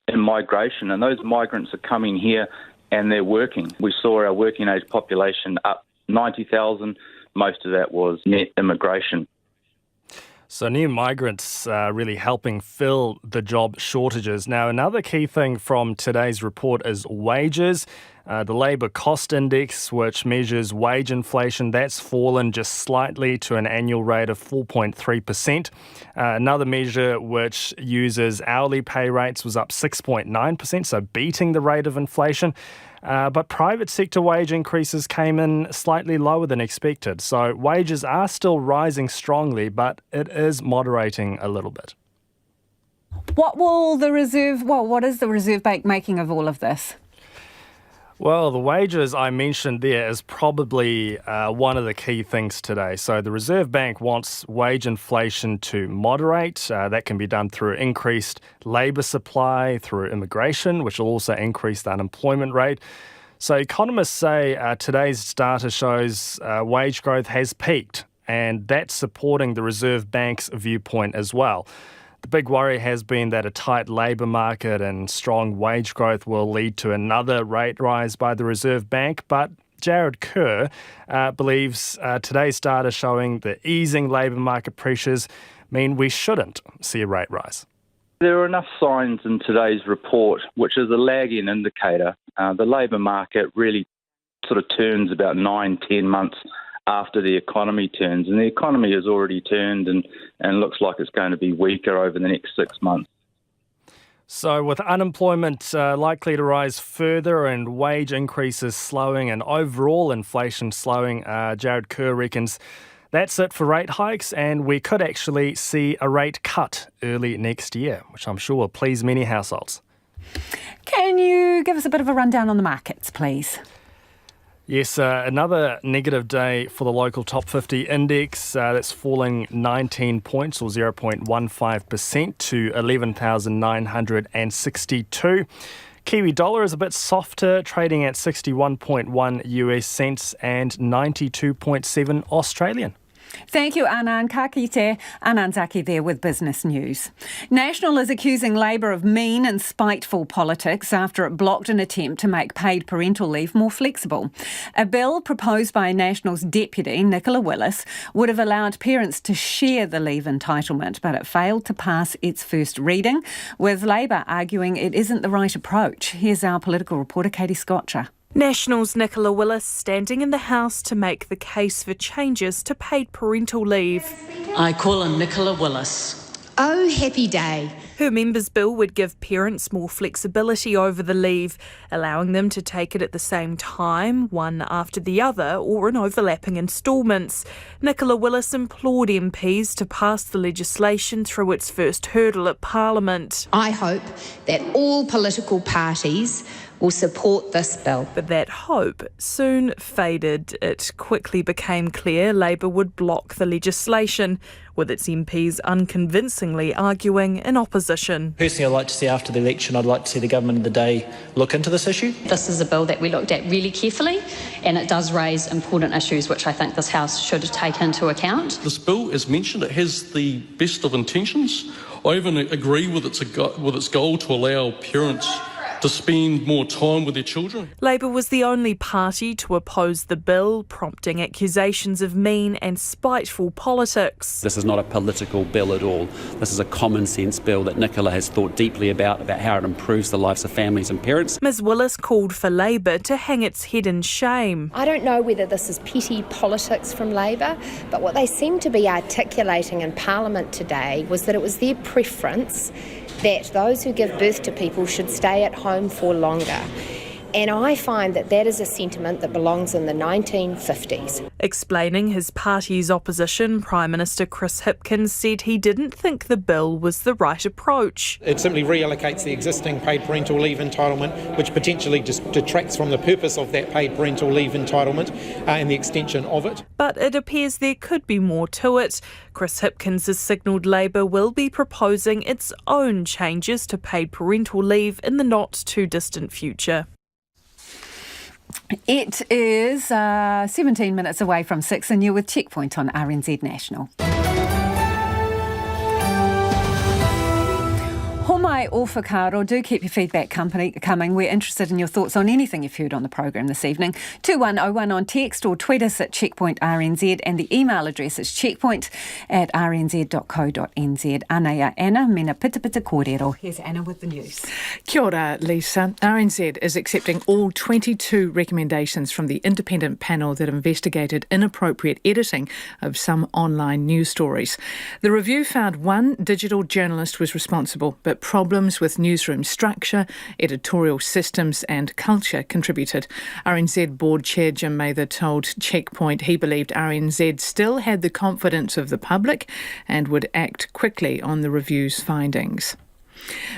in migration, and those migrants are coming here and they're working. We saw our working age population up 90,000. Most of that was net immigration. So new migrants really helping fill the job shortages. Now, another key thing from today's report is wages. The Labour Cost Index, which measures wage inflation, that's fallen just slightly to an annual rate of 4.3%. Another measure which uses hourly pay rates was up 6.9%, so beating the rate of inflation. But private sector wage increases came in slightly lower than expected. So wages are still rising strongly, but it is moderating a little bit. What is the Reserve Bank making of all of this? Well, the wages I mentioned there is probably one of the key things today. So the Reserve Bank wants wage inflation to moderate. That can be done through increased labour supply, through immigration, which will also increase the unemployment rate. So economists say today's data shows wage growth has peaked, and that's supporting the Reserve Bank's viewpoint as well. The big worry has been that a tight labour market and strong wage growth will lead to another rate rise by the Reserve Bank, but Jared Kerr believes today's data showing the easing labour market pressures mean we shouldn't see a rate rise. There are enough signs in today's report, which is a lagging indicator. The labour market really sort of turns about 9-10 months after the economy turns, and the economy has already turned and looks like it's going to be weaker over the next 6 months. So with unemployment likely to rise further and wage increases slowing and overall inflation slowing, Jared Kerr reckons that's it for rate hikes, and we could actually see a rate cut early next year, which I'm sure will please many households. Can you give us a bit of a rundown on the markets, please? Yes, another negative day for the local top 50 index. That's falling 19 points or 0.15% to 11,962. Kiwi dollar is a bit softer, trading at 61.1 US cents and 92.7 Australian. Thank you, Anand. Ka kite. Anand Zaki there with business news. National is accusing Labour of mean and spiteful politics after it blocked an attempt to make paid parental leave more flexible. A bill proposed by National's deputy, Nicola Willis, would have allowed parents to share the leave entitlement, but it failed to pass its first reading, with Labour arguing it isn't the right approach. Here's our political reporter, Katie Scotcher. National's Nicola Willis standing in the House to make the case for changes to paid parental leave. I call on Nicola Willis. Oh, happy day. Her members' bill would give parents more flexibility over the leave, allowing them to take it at the same time, one after the other, or in overlapping instalments. Nicola Willis implored MPs to pass the legislation through its first hurdle at Parliament. I hope that all political parties will support this bill. But that hope soon faded. It quickly became clear Labour would block the legislation, with its MPs unconvincingly arguing in opposition. Personally, I'd like to see after the election, I'd like to see the government of the day look into this issue. This is a bill that we looked at really carefully, and it does raise important issues which I think this House should take into account. This bill, as mentioned, it has the best of intentions. I even agree with its goal to allow parents to spend more time with their children. Labour was the only party to oppose the bill, prompting accusations of mean and spiteful politics. This is not a political bill at all. This is a common sense bill that Nicola has thought deeply about how it improves the lives of families and parents. Ms Willis called for Labour to hang its head in shame. I don't know whether this is petty politics from Labour, but what they seem to be articulating in Parliament today was that it was their preference that those who give birth to people should stay at home for longer. And I find that that is a sentiment that belongs in the 1950s. Explaining his party's opposition, Prime Minister Chris Hipkins said he didn't think the bill was the right approach. It simply reallocates the existing paid parental leave entitlement, which potentially just detracts from the purpose of that paid parental leave entitlement and the extension of it. But it appears there could be more to it. Chris Hipkins has signalled Labour will be proposing its own changes to paid parental leave in the not-too-distant future. It is 17 minutes away from 6 and you're with Checkpoint on RNZ National. Homai o whakaaro, do keep your feedback coming. We're interested in your thoughts on anything you've heard on the program this evening. 2101 on text or tweet us at Checkpoint RNZ, and the email address is checkpoint@rnz.co.nz. Anea Anna, mena pita pita kōrero. Here's Anna with the news. Kia ora, Lisa. RNZ is accepting all 22 recommendations from the independent panel that investigated inappropriate editing of some online news stories. The review found one digital journalist was responsible, but problems with newsroom structure, editorial systems and culture contributed. RNZ Board Chair Jim Mather told Checkpoint he believed RNZ still had the confidence of the public and would act quickly on the review's findings.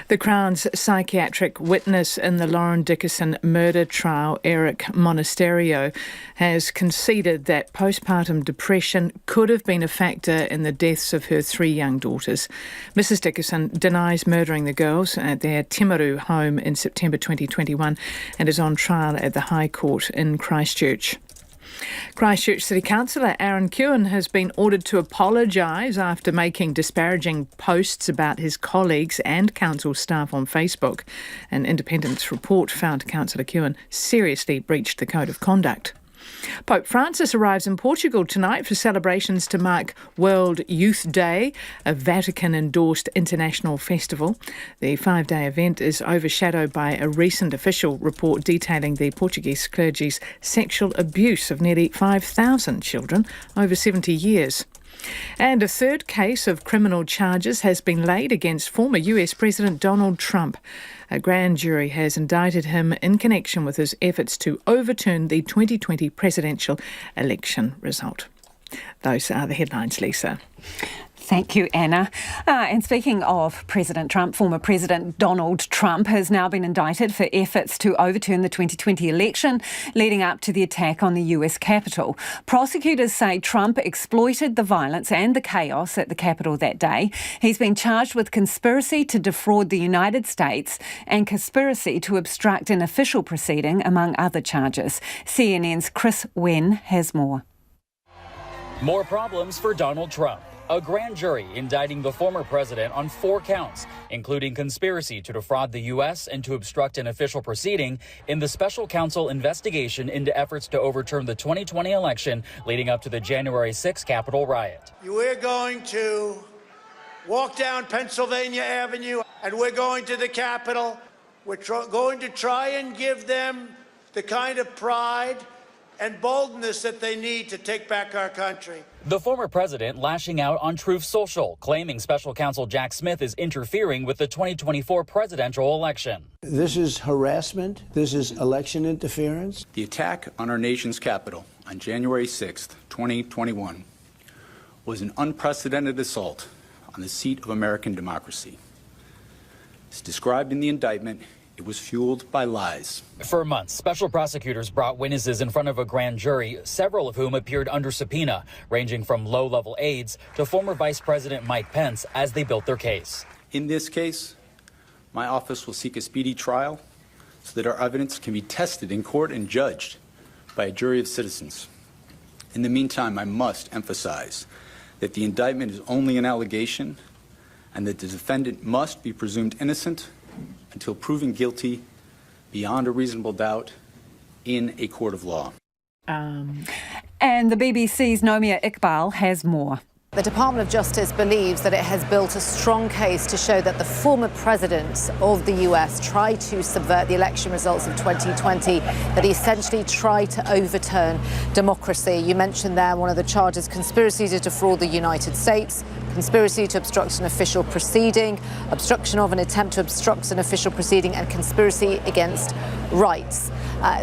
The Crown's psychiatric witness in the Lauren Dickerson murder trial, Eric Monasterio, has conceded that postpartum depression could have been a factor in the deaths of her 3 young daughters. Mrs Dickerson denies murdering the girls at their Timaru home in September 2021 and is on trial at the High Court in Christchurch. Christchurch City Councillor Aaron Kewen has been ordered to apologise after making disparaging posts about his colleagues and council staff on Facebook. An independent report found Councillor Kewen seriously breached the code of conduct. Pope Francis arrives in Portugal tonight for celebrations to mark World Youth Day, a Vatican-endorsed international festival. The 5-day event is overshadowed by a recent official report detailing the Portuguese clergy's sexual abuse of nearly 5,000 children over 70 years. And a third case of criminal charges has been laid against former US President Donald Trump. A grand jury has indicted him in connection with his efforts to overturn the 2020 presidential election result. Those are the headlines, Lisa. Thank you, Anna. And speaking of President Trump, former President Donald Trump has now been indicted for efforts to overturn the 2020 election leading up to the attack on the US Capitol. Prosecutors say Trump exploited the violence and the chaos at the Capitol that day. He's been charged with conspiracy to defraud the United States and conspiracy to obstruct an official proceeding, among other charges. CNN's Chris Wen has more. More problems for Donald Trump. A grand jury indicting the former president on 4 counts, including conspiracy to defraud the U.S. and to obstruct an official proceeding in the special counsel investigation into efforts to overturn the 2020 election leading up to the January 6 Capitol riot. We're going to walk down Pennsylvania Avenue and we're going to the Capitol. We're going to try and give them the kind of pride and boldness that they need to take back our country. The former president lashing out on Truth Social, claiming special counsel Jack Smith is interfering with the 2024 presidential election. This is harassment. This is election interference. The attack on our nation's capital on January 6th, 2021 was an unprecedented assault on the seat of American democracy. As described in the indictment, it was fueled by lies. For months, special prosecutors brought witnesses in front of a grand jury, several of whom appeared under subpoena, ranging from low-level aides to former Vice President Mike Pence as they built their case. In this case, my office will seek a speedy trial so that our evidence can be tested in court and judged by a jury of citizens. In the meantime, I must emphasize that the indictment is only an allegation and that the defendant must be presumed innocent until proven guilty beyond a reasonable doubt in a court of law. And the BBC's Nomia Iqbal has more. The Department of Justice believes that it has built a strong case to show that the former president of the US tried to subvert the election results of 2020, that he essentially tried to overturn democracy. You mentioned there one of the charges, conspiracy to defraud the United States, conspiracy to obstruct an official proceeding, obstruction of an attempt to obstruct an official proceeding, and conspiracy against rights.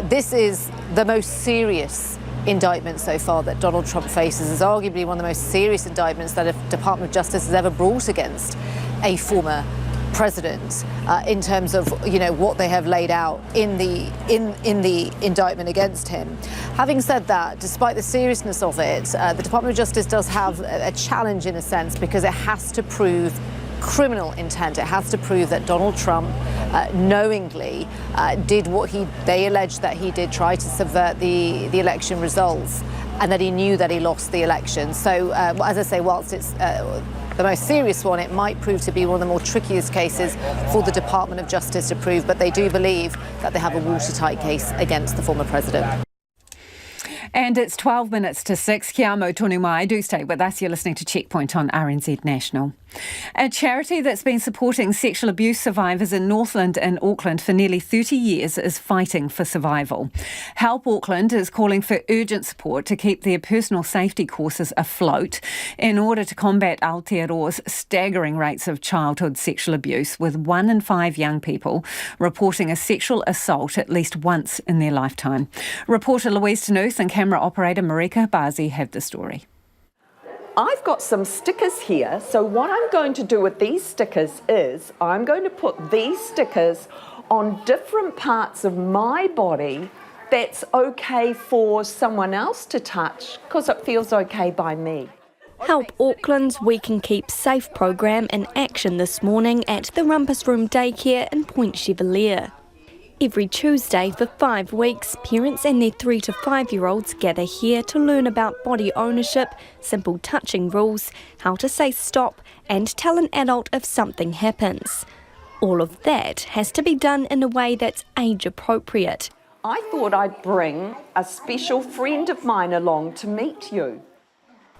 This is the most serious indictment so far that Donald Trump faces. Is arguably one of the most serious indictments that a Department of Justice has ever brought against a former president, in terms of what they have laid out in the indictment against him. Having said that, despite the seriousness of it, the Department of Justice does have a challenge in a sense, because it has to prove criminal intent. It has to prove that Donald Trump knowingly did what they allege that he did, try to subvert the election results, and that he knew that he lost the election. So, as I say, whilst it's the most serious one, it might prove to be one of the more trickiest cases for the Department of Justice to prove, but they do believe that they have a watertight case against the former president. And it's 12 minutes to 6. Kia mau tonu mai. Do stay with us. You're listening to Checkpoint on RNZ National. A charity that's been supporting sexual abuse survivors in Northland and Auckland for nearly 30 years is fighting for survival. Help Auckland is calling for urgent support to keep their personal safety courses afloat in order to combat Aotearoa's staggering rates of childhood sexual abuse, with 1 in 5 young people reporting a sexual assault at least once in their lifetime. Reporter Louise Tanuth and camera operator Marika Bazi have the story. I've got some stickers here, so what I'm going to do with these stickers is I'm going to put these stickers on different parts of my body that's okay for someone else to touch, because it feels okay by me. Help Auckland's We Can Keep Safe program in action this morning at the Rumpus Room Daycare in Point Chevalier. Every Tuesday for 5 weeks, parents and their 3 to 5-year-olds gather here to learn about body ownership, simple touching rules, how to say stop, and tell an adult if something happens. All of that has to be done in a way that's age appropriate. I thought I'd bring a special friend of mine along to meet you.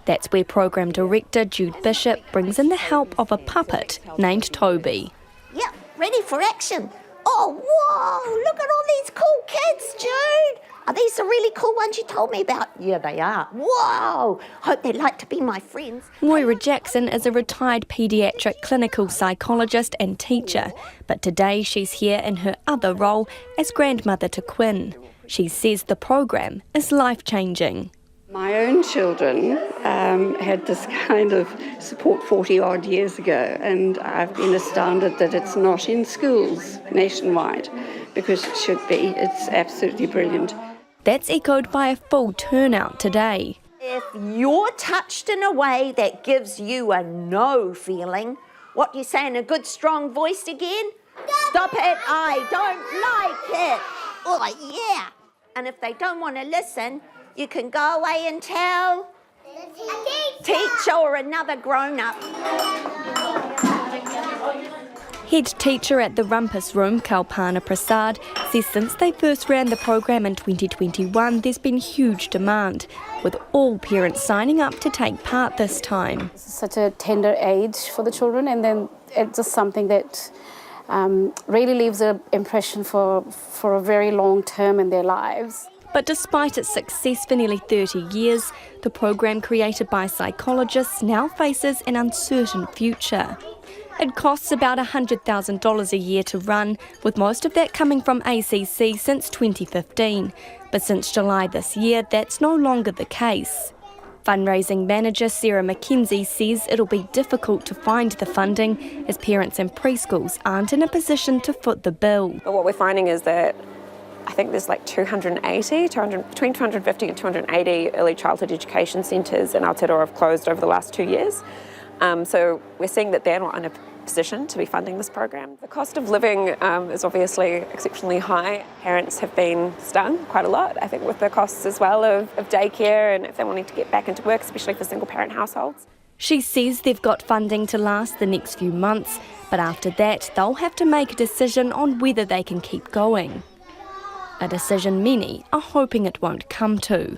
That's where Program Director Jude Bishop brings in the help of a puppet named Toby. Yep, ready for action. Oh, whoa, look at all these cool kids, Jude. Are these the really cool ones you told me about? Yeah, they are. Whoa, hope they'd like to be my friends. Moira Jackson is a retired paediatric clinical psychologist and teacher, but today she's here in her other role as grandmother to Quinn. She says the program is life-changing. My own children had this kind of support 40 odd years ago, and I've been astounded that it's not in schools nationwide, because it should be. It's absolutely brilliant. That's echoed by a full turnout today. If you're touched in a way that gives you a no feeling, what you say in a good strong voice again? Stop it, I don't like it. Oh, yeah. And if they don't want to listen, you can go away and tell a teacher or another grown-up. Head teacher at the Rumpus Room, Kalpana Prasad, says since they first ran the program in 2021, there's been huge demand, with all parents signing up to take part this time. It's such a tender age for the children, and then it's just something that really leaves an impression for a very long term in their lives. But despite its success for nearly 30 years, the program created by psychologists now faces an uncertain future. It costs about $100,000 a year to run, with most of that coming from ACC since 2015. But since July this year, that's no longer the case. Fundraising manager Sarah McKenzie says it'll be difficult to find the funding as parents and preschools aren't in a position to foot the bill. But what we're finding is that I think there's like between 250 and 280 early childhood education centres in Aotearoa have closed over the last 2 years. So we're seeing that they're not in a position to be funding this program. The cost of living is obviously exceptionally high. Parents have been stung quite a lot, I think, with the costs as well of daycare and if they're wanting to get back into work, especially for single parent households. She says they've got funding to last the next few months, but after that they'll have to make a decision on whether they can keep going. A decision many are hoping it won't come to.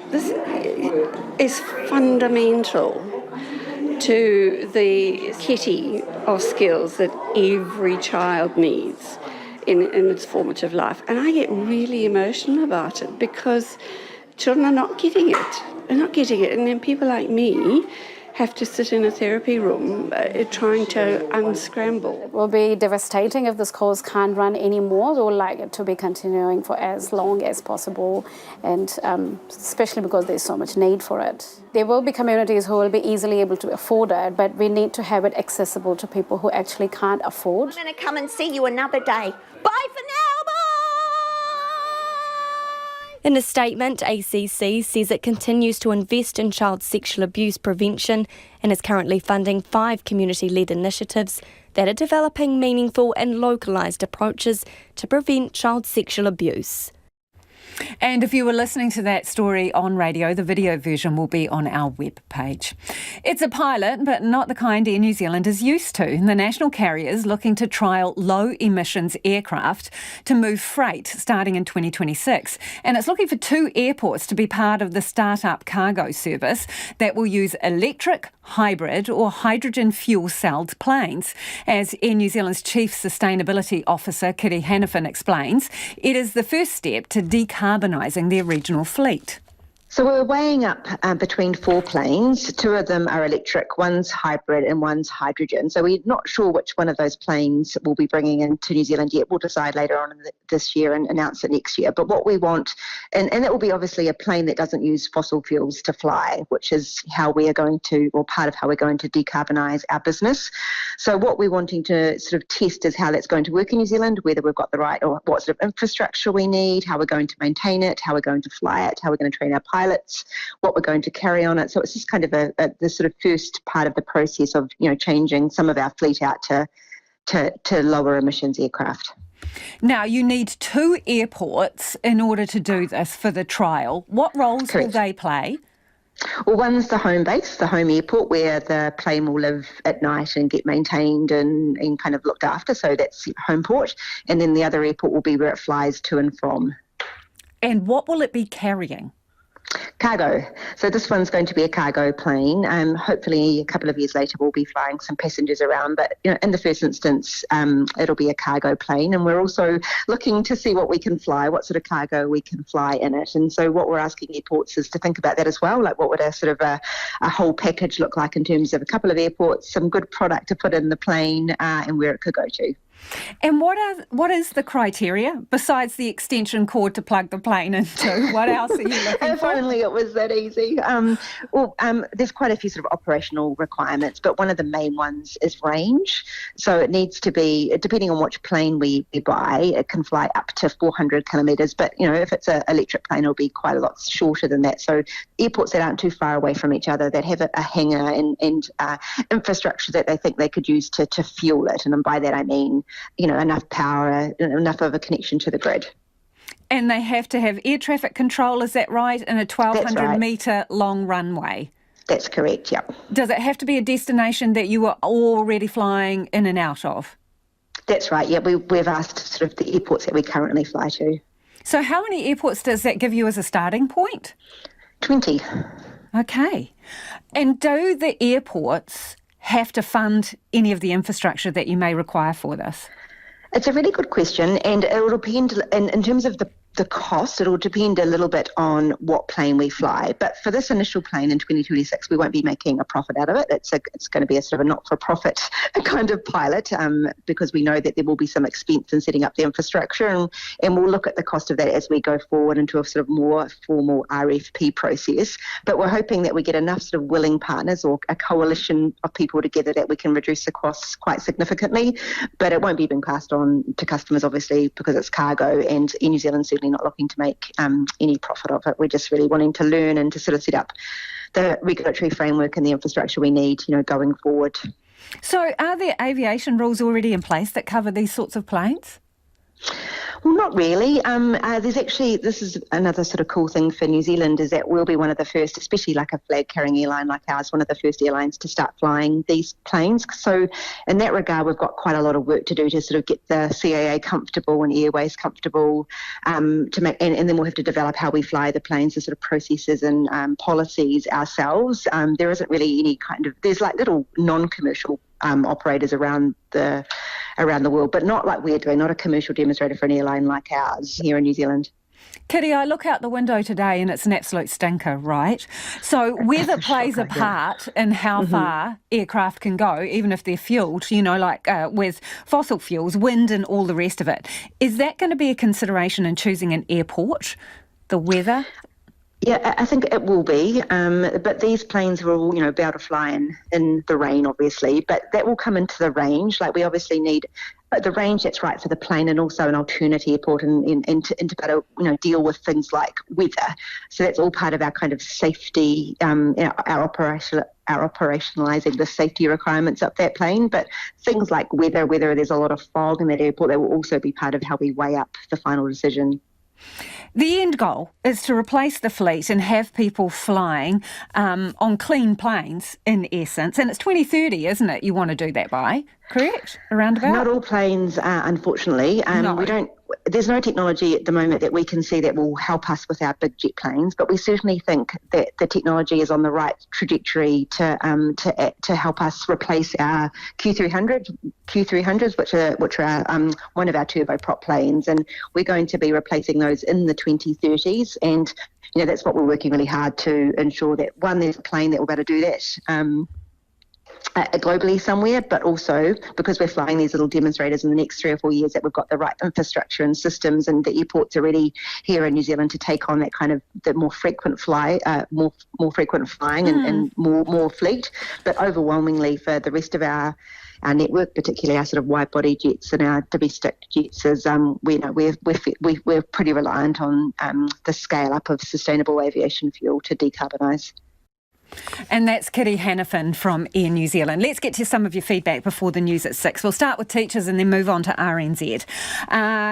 This is fundamental to the kitty of skills that every child needs in its formative life. And I get really emotional about it because children are not getting it. They're not getting it. And then people like me have to sit in a therapy room trying to unscramble. It will be devastating if this course can't run anymore. We would like it to be continuing for as long as possible, and especially because there's so much need for it. There will be communities who will be easily able to afford it, but we need to have it accessible to people who actually can't afford. I'm going to come and see you another day. Bye for now. In a statement, ACC says it continues to invest in child sexual abuse prevention and is currently funding 5 community-led initiatives that are developing meaningful and localised approaches to prevent child sexual abuse. And if you were listening to that story on radio, the video version will be on our web page. It's a pilot, but not the kind Air New Zealand is used to. The national carrier is looking to trial low-emissions aircraft to move freight starting in 2026. And it's looking for 2 airports to be part of the start-up cargo service that will use electric, hybrid or hydrogen fuel-celled planes. As Air New Zealand's Chief Sustainability Officer, Kiri Hannafin, explains, it is the first step to decarbonising their regional fleet. So we're weighing up between 4 planes. 2 of them are electric, one's hybrid and one's hydrogen. So we're not sure which one of those planes we'll be bringing into New Zealand yet. We'll decide later on this year and announce it next year. But what we want, and it will be obviously a plane that doesn't use fossil fuels to fly, which is how we are going to, or part of how we're going to decarbonise our business. So what we're wanting to sort of test is how that's going to work in New Zealand, whether we've got the right, or what sort of infrastructure we need, how we're going to maintain it, how we're going to fly it, how we're going to train our pilots, what we're going to carry on it. So it's just kind of the sort of first part of the process of, changing some of our fleet out to lower emissions aircraft. Now, you need 2 airports in order to do this for the trial. What roles Correct. will they play? Well, one's the home base, the home airport, where the plane will live at night and get maintained and kind of looked after. So that's home port. And then the other airport will be where it flies to and from. And what will it be carrying? Cargo. So this one's going to be a cargo plane. Hopefully a couple of years later we'll be flying some passengers around, but in the first instance it'll be a cargo plane. And we're also looking to see what we can fly, what sort of cargo we can fly in it. And so what we're asking airports is to think about that as well, like what would a sort of a whole package look like in terms of a couple of airports, some good product to put in the plane and where it could go to. And what is the criteria besides the extension cord to plug the plane into? What else are you looking If for? only it was that easy. There's quite a few sort of operational requirements, but one of the main ones is range. So it needs to be, depending on which plane we buy, it can fly up to 400 kilometres. But, if it's an electric plane, it'll be quite a lot shorter than that. So airports that aren't too far away from each other, that have a hangar and infrastructure that they think they could use to fuel it. And by that I mean, enough power, enough of a connection to the grid. And they have to have air traffic control, is that right? And a 1,200 metre long runway. That's correct, yeah. Does it have to be a destination that you are already flying in and out of? That's right, yeah. We've asked sort of the airports that we currently fly to. So how many airports does that give you as a starting point? 20. Okay. And do the airports have to fund any of the infrastructure that you may require for this? It's a really good question, and it will depend, in terms of the cost, it will depend a little bit on what plane we fly. But for this initial plane in 2026, we won't be making a profit out of it. It's going to be a sort of a not-for-profit kind of pilot, because we know that there will be some expense in setting up the infrastructure, and we'll look at the cost of that as we go forward into a sort of more formal RFP process. But we're hoping that we get enough sort of willing partners or a coalition of people together that we can reduce the costs quite significantly. But it won't be being passed on to customers, obviously, because it's cargo, and Air New Zealand certainly not looking to make any profit of it. We're just really wanting to learn and to sort of set up the regulatory framework and the infrastructure we need, going forward. So are there aviation rules already in place that cover these sorts of planes? Well, not really. There's actually, this is another sort of cool thing for New Zealand, is that we'll be one of the first, especially like a flag-carrying airline like ours, one of the first airlines to start flying these planes. So in that regard, we've got quite a lot of work to do to sort of get the CAA comfortable and airways comfortable, to make, and then we'll have to develop how we fly the planes, the sort of processes and policies ourselves. There isn't really any there's like little non-commercial operators around the world, but not like we're doing, not a commercial demonstrator for an airline like ours here in New Zealand. Kitty, I look out the window today and it's an absolute stinker, right? So weather plays a part in how far aircraft can go, even if they're fuelled, with fossil fuels, wind and all the rest of it. Is that going to be a consideration in choosing an airport, the weather? Yeah, I think it will be, but these planes will all, be able to fly in the rain, obviously, but that will come into the range. Like, we obviously need the range that's right for the plane, and also an alternate airport, and to be able to, deal with things like weather. So that's all part of our kind of safety, our operationalising the safety requirements up that plane. But things like weather, whether there's a lot of fog in that airport, that will also be part of how we weigh up the final decision. The end goal is to replace the fleet and have people flying on clean planes, in essence. And it's 2030, isn't it, you want to do that by? Correct? Around about? Not all planes, unfortunately. No. There's no technology at the moment that we can see that will help us with our big jet planes, but we certainly think that the technology is on the right trajectory to help us replace our Q300s, which are one of our turboprop planes, and we're going to be replacing those in the 2030s. And that's what we're working really hard to ensure, that one, there's a plane that will be able to do that globally somewhere, but also because we're flying these little demonstrators in the next 3 or 4 years, that we've got the right infrastructure and systems, and the airports are ready here in New Zealand to take on that kind of the more frequent flying and more fleet. But overwhelmingly for the rest of our network, particularly our sort of wide body jets and our domestic jets, is we're pretty reliant on the scale up of sustainable aviation fuel to decarbonise. And that's Kitty Hannafin from Air New Zealand. Let's get to some of your feedback before the news at 6. We'll start with teachers and then move on to RNZ.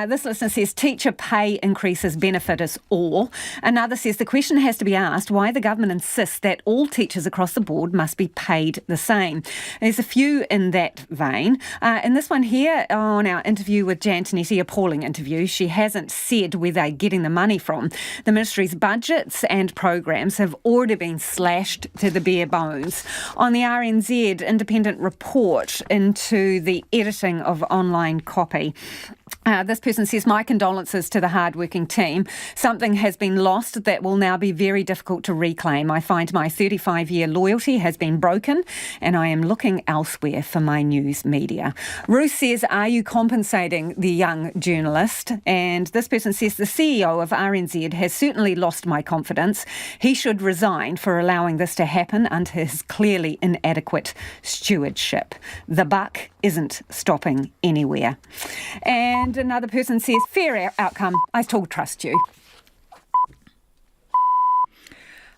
This listener says, teacher pay increases benefit us all. Another says, the question has to be asked why the government insists that all teachers across the board must be paid the same. There's a few in that vein. In this one here, on our interview with Jan Tinetti, a polling interview, she hasn't said where they're getting the money from. The ministry's budgets and programs have already been slashed to the bare bones. On the RNZ independent report into the editing of online copy. This person says, my condolences to the hard-working team. Something has been lost that will now be very difficult to reclaim. I find my 35-year loyalty has been broken and I am looking elsewhere for my news media. Ruth says, are you compensating the young journalist? And this person says, the CEO of RNZ has certainly lost my confidence. He should resign for allowing this to happen under his clearly inadequate stewardship. The buck isn't stopping anywhere. And another person says, fair outcome, I still trust you.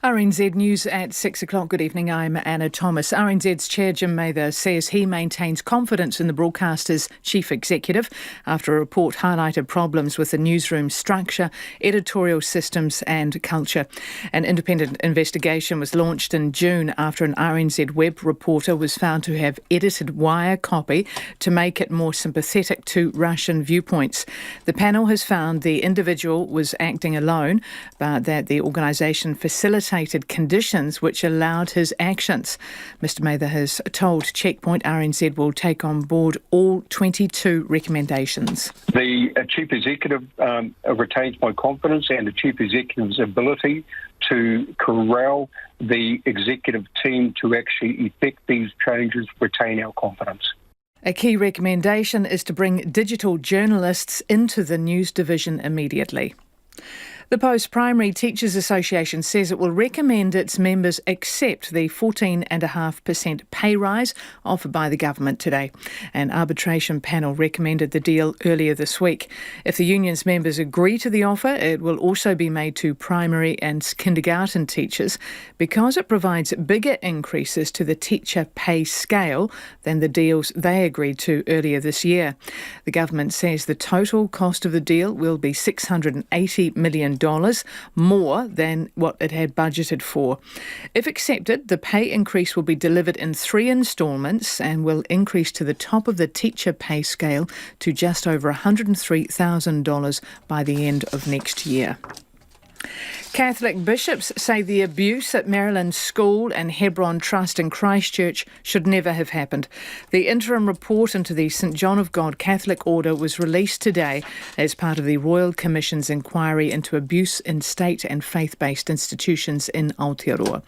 RNZ News at 6 o'clock. Good evening, I'm Anna Thomas. RNZ's Chair Jim Mather says he maintains confidence in the broadcaster's chief executive after a report highlighted problems with the newsroom structure, editorial systems and culture. An independent investigation was launched in June after an RNZ web reporter was found to have edited wire copy to make it more sympathetic to Russian viewpoints. The panel has found the individual was acting alone, but that the organisation facilitated conditions which allowed his actions. Mr Mather has told Checkpoint RNZ will take on board all 22 recommendations. The Chief Executive retains my confidence and the Chief Executive's ability to corral the executive team to actually effect these changes, retain our confidence. A key recommendation is to bring digital journalists into the news division immediately. The Post-Primary Teachers Association says it will recommend its members accept the 14.5% pay rise offered by the government today. An arbitration panel recommended the deal earlier this week. If the union's members agree to the offer, it will also be made to primary and kindergarten teachers because it provides bigger increases to the teacher pay scale than the deals they agreed to earlier this year. The government says the total cost of the deal will be $680 million, more than what it had budgeted for. If accepted, the pay increase will be delivered in 3 instalments and will increase to the top of the teacher pay scale to just over $103,000 by the end of next year. Catholic bishops say the abuse at Maryland School and Hebron Trust in Christchurch should never have happened. The interim report into the St John of God Catholic Order was released today as part of the Royal Commission's inquiry into abuse in state and faith-based institutions in Aotearoa.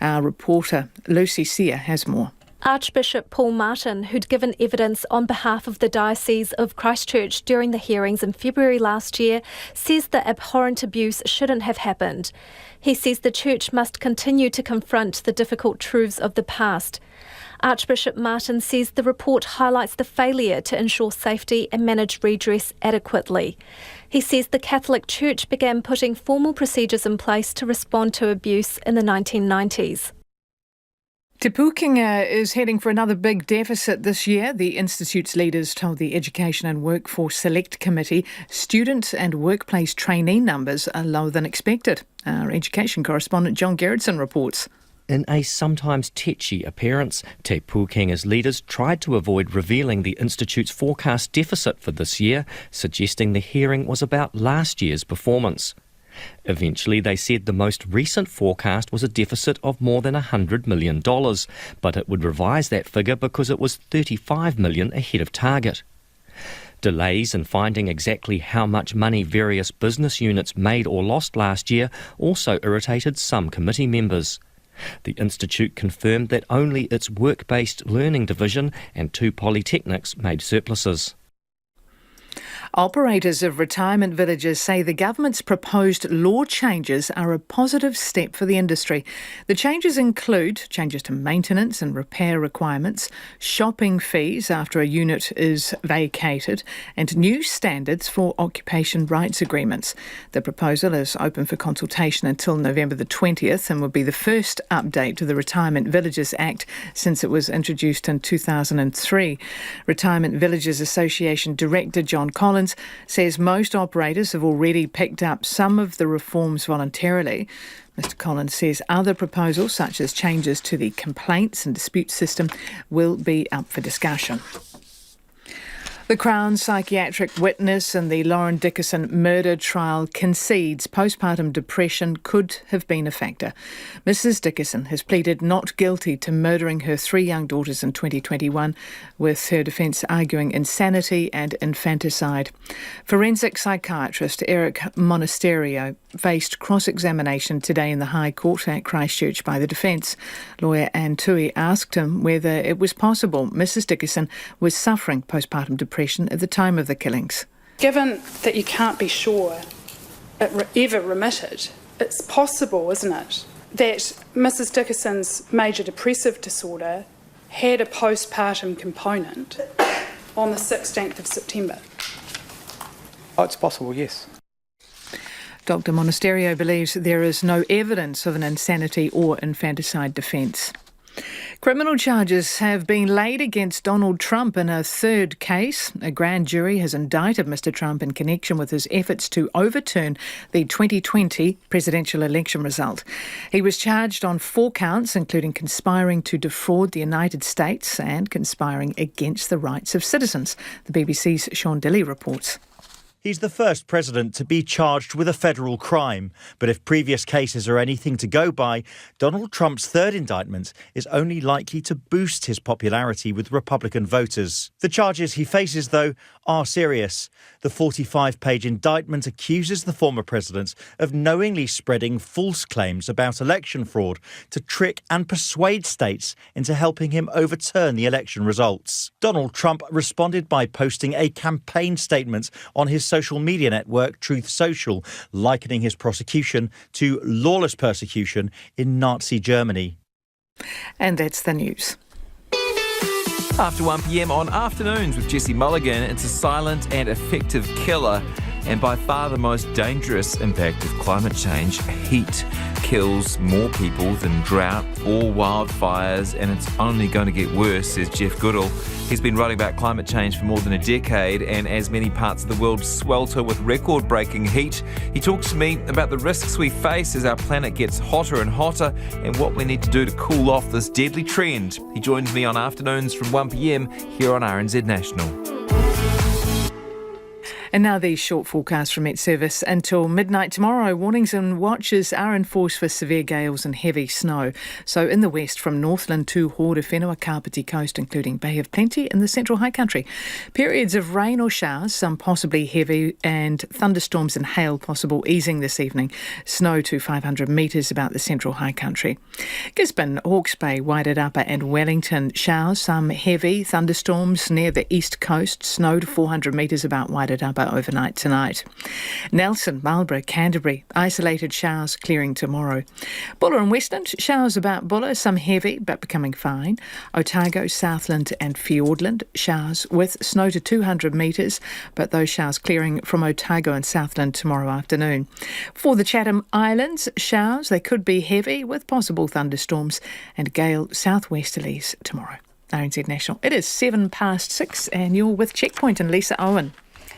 Our reporter Lucy Sear has more. Archbishop Paul Martin, who'd given evidence on behalf of the Diocese of Christchurch during the hearings in February last year, says the abhorrent abuse shouldn't have happened. He says the Church must continue to confront the difficult truths of the past. Archbishop Martin says the report highlights the failure to ensure safety and manage redress adequately. He says the Catholic Church began putting formal procedures in place to respond to abuse in the 1990s. Te Pukenga is heading for another big deficit this year. The Institute's leaders told the Education and Workforce Select Committee student and workplace trainee numbers are lower than expected. Our education correspondent John Gerritsen reports. In a sometimes tetchy appearance, Te Pukenga's leaders tried to avoid revealing the Institute's forecast deficit for this year, suggesting the hearing was about last year's performance. Eventually, they said the most recent forecast was a deficit of more than $100 million, but it would revise that figure because it was $35 million ahead of target. Delays in finding exactly how much money various business units made or lost last year also irritated some committee members. The Institute confirmed that only its work-based learning division and 2 polytechnics made surpluses. Operators of retirement villages say the government's proposed law changes are a positive step for the industry. The changes include changes to maintenance and repair requirements, shopping fees after a unit is vacated, and new standards for occupation rights agreements. The proposal is open for consultation until November the 20th and will be the first update to the Retirement Villages Act since it was introduced in 2003. Retirement Villages Association Director John Collins says most operators have already picked up some of the reforms voluntarily. Mr Collins says other proposals, such as changes to the complaints and dispute system, will be up for discussion. The Crown psychiatric witness in the Lauren Dickerson murder trial concedes postpartum depression could have been a factor. Mrs Dickerson has pleaded not guilty to murdering her 3 young daughters in 2021, with her defence arguing insanity and infanticide. Forensic psychiatrist Eric Monasterio faced cross-examination today in the High Court at Christchurch by the defence. Lawyer Anne Tui asked him whether it was possible Mrs Dickerson was suffering postpartum depression at the time of the killings. Given that you can't be sure it ever remitted, it's possible, isn't it, that Mrs Dickerson's major depressive disorder had a postpartum component on the 16th of September? Oh, it's possible, yes. Dr Monasterio believes there is no evidence of an insanity or infanticide defence. Criminal charges have been laid against Donald Trump in a third case. A grand jury has indicted Mr Trump in connection with his efforts to overturn the 2020 presidential election result. He was charged on 4 counts, including conspiring to defraud the United States and conspiring against the rights of citizens. The BBC's Sean Dilley reports. He's the first president to be charged with a federal crime. But if previous cases are anything to go by, Donald Trump's third indictment is only likely to boost his popularity with Republican voters. The charges he faces, though, are serious. The 45-page indictment accuses the former president of knowingly spreading false claims about election fraud to trick and persuade states into helping him overturn the election results. Donald Trump responded by posting a campaign statement on his social media network Truth Social, likening his prosecution to lawless persecution in Nazi Germany. And that's the news. After 1 p.m. on Afternoons with Jesse Mulligan, it's a silent and effective killer and by far the most dangerous impact of climate change. Heat kills more people than drought or wildfires, and it's only going to get worse, says Jeff Goodall. He's been writing about climate change for more than a decade, and as many parts of the world swelter with record-breaking heat, he talks to me about the risks we face as our planet gets hotter and hotter and what we need to do to cool off this deadly trend. He joins me on Afternoons from 1 p.m. here on RNZ National. And now the short forecast from Met Service until midnight tomorrow. Warnings and watches are enforced for severe gales and heavy snow. So in the west from Northland to Horowhenua, Kapiti Coast, including Bay of Plenty in the Central High Country. Periods of rain or showers, some possibly heavy, and thunderstorms and hail possible easing this evening. Snow to 500 metres about the Central High Country. Gisborne, Hawke's Bay, Wairarapa and Wellington, showers, some heavy thunderstorms near the east coast. Snow to 400 metres about Wairarapa overnight tonight. Nelson, Marlborough, Canterbury, isolated showers clearing tomorrow. Buller and Westland, showers about Buller, some heavy but becoming fine. Otago, Southland and Fiordland, showers with snow to 200 metres, but those showers clearing from Otago and Southland tomorrow afternoon. For the Chatham Islands, showers, they could be heavy with possible thunderstorms and gale southwesterlies tomorrow. RNZ National. It is 6:07 and you're with Checkpoint and Lisa Owen.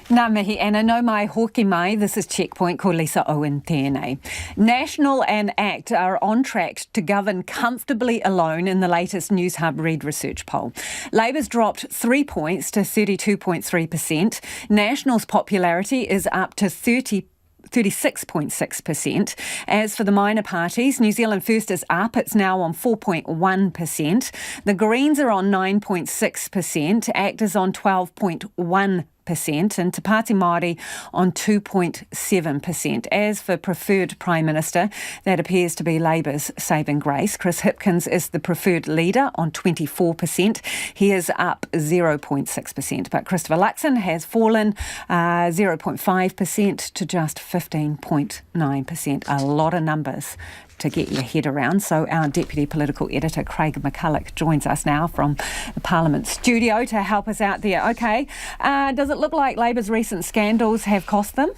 Nā mihi ana, no mai hoki mai. This is Checkpoint, ko Lisa Owen tēnei. National and ACT are on track to govern comfortably alone in the latest News Hub Reid research poll. Labour's dropped 3 points to 32.3%. National's popularity is up to 36.6%. As for the minor parties, New Zealand First is up. It's now on 4.1%. The Greens are on 9.6%. ACT is on 12.1%. And Te Pāti Māori on 2.7%. As for preferred Prime Minister, that appears to be Labour's saving grace. Chris Hipkins is the preferred leader on 24%. He is up 0.6%. But Christopher Luxon has fallen 0.5% to just 15.9%. A lot of numbers to get your head around. So our Deputy Political Editor, Craig McCulloch, joins us now from the Parliament studio to help us out there. OK, does it look like Labour's recent scandals have cost them?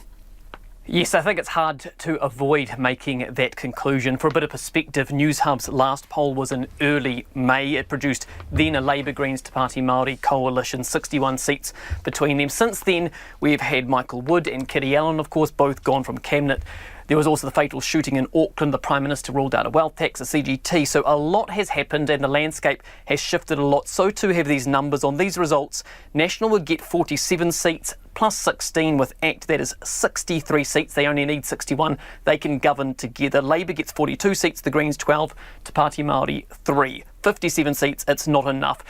Yes, I think it's hard to avoid making that conclusion. For a bit of perspective, News Hub's last poll was in early May. It produced then a Labour Greens Te Pāti Māori coalition, 61 seats between them. Since then, we've had Michael Wood and Kitty Allen, of course, both gone from Cabinet. There was also the fatal shooting in Auckland. The Prime Minister ruled out a wealth tax, a CGT. So a lot has happened and the landscape has shifted a lot. So too have these numbers. On these results, National would get 47 seats plus 16 with ACT. That is 63 seats. They only need 61. They can govern together. Labour gets 42 seats, the Greens 12, Te Pāti Māori 3. 57 seats, it's not enough.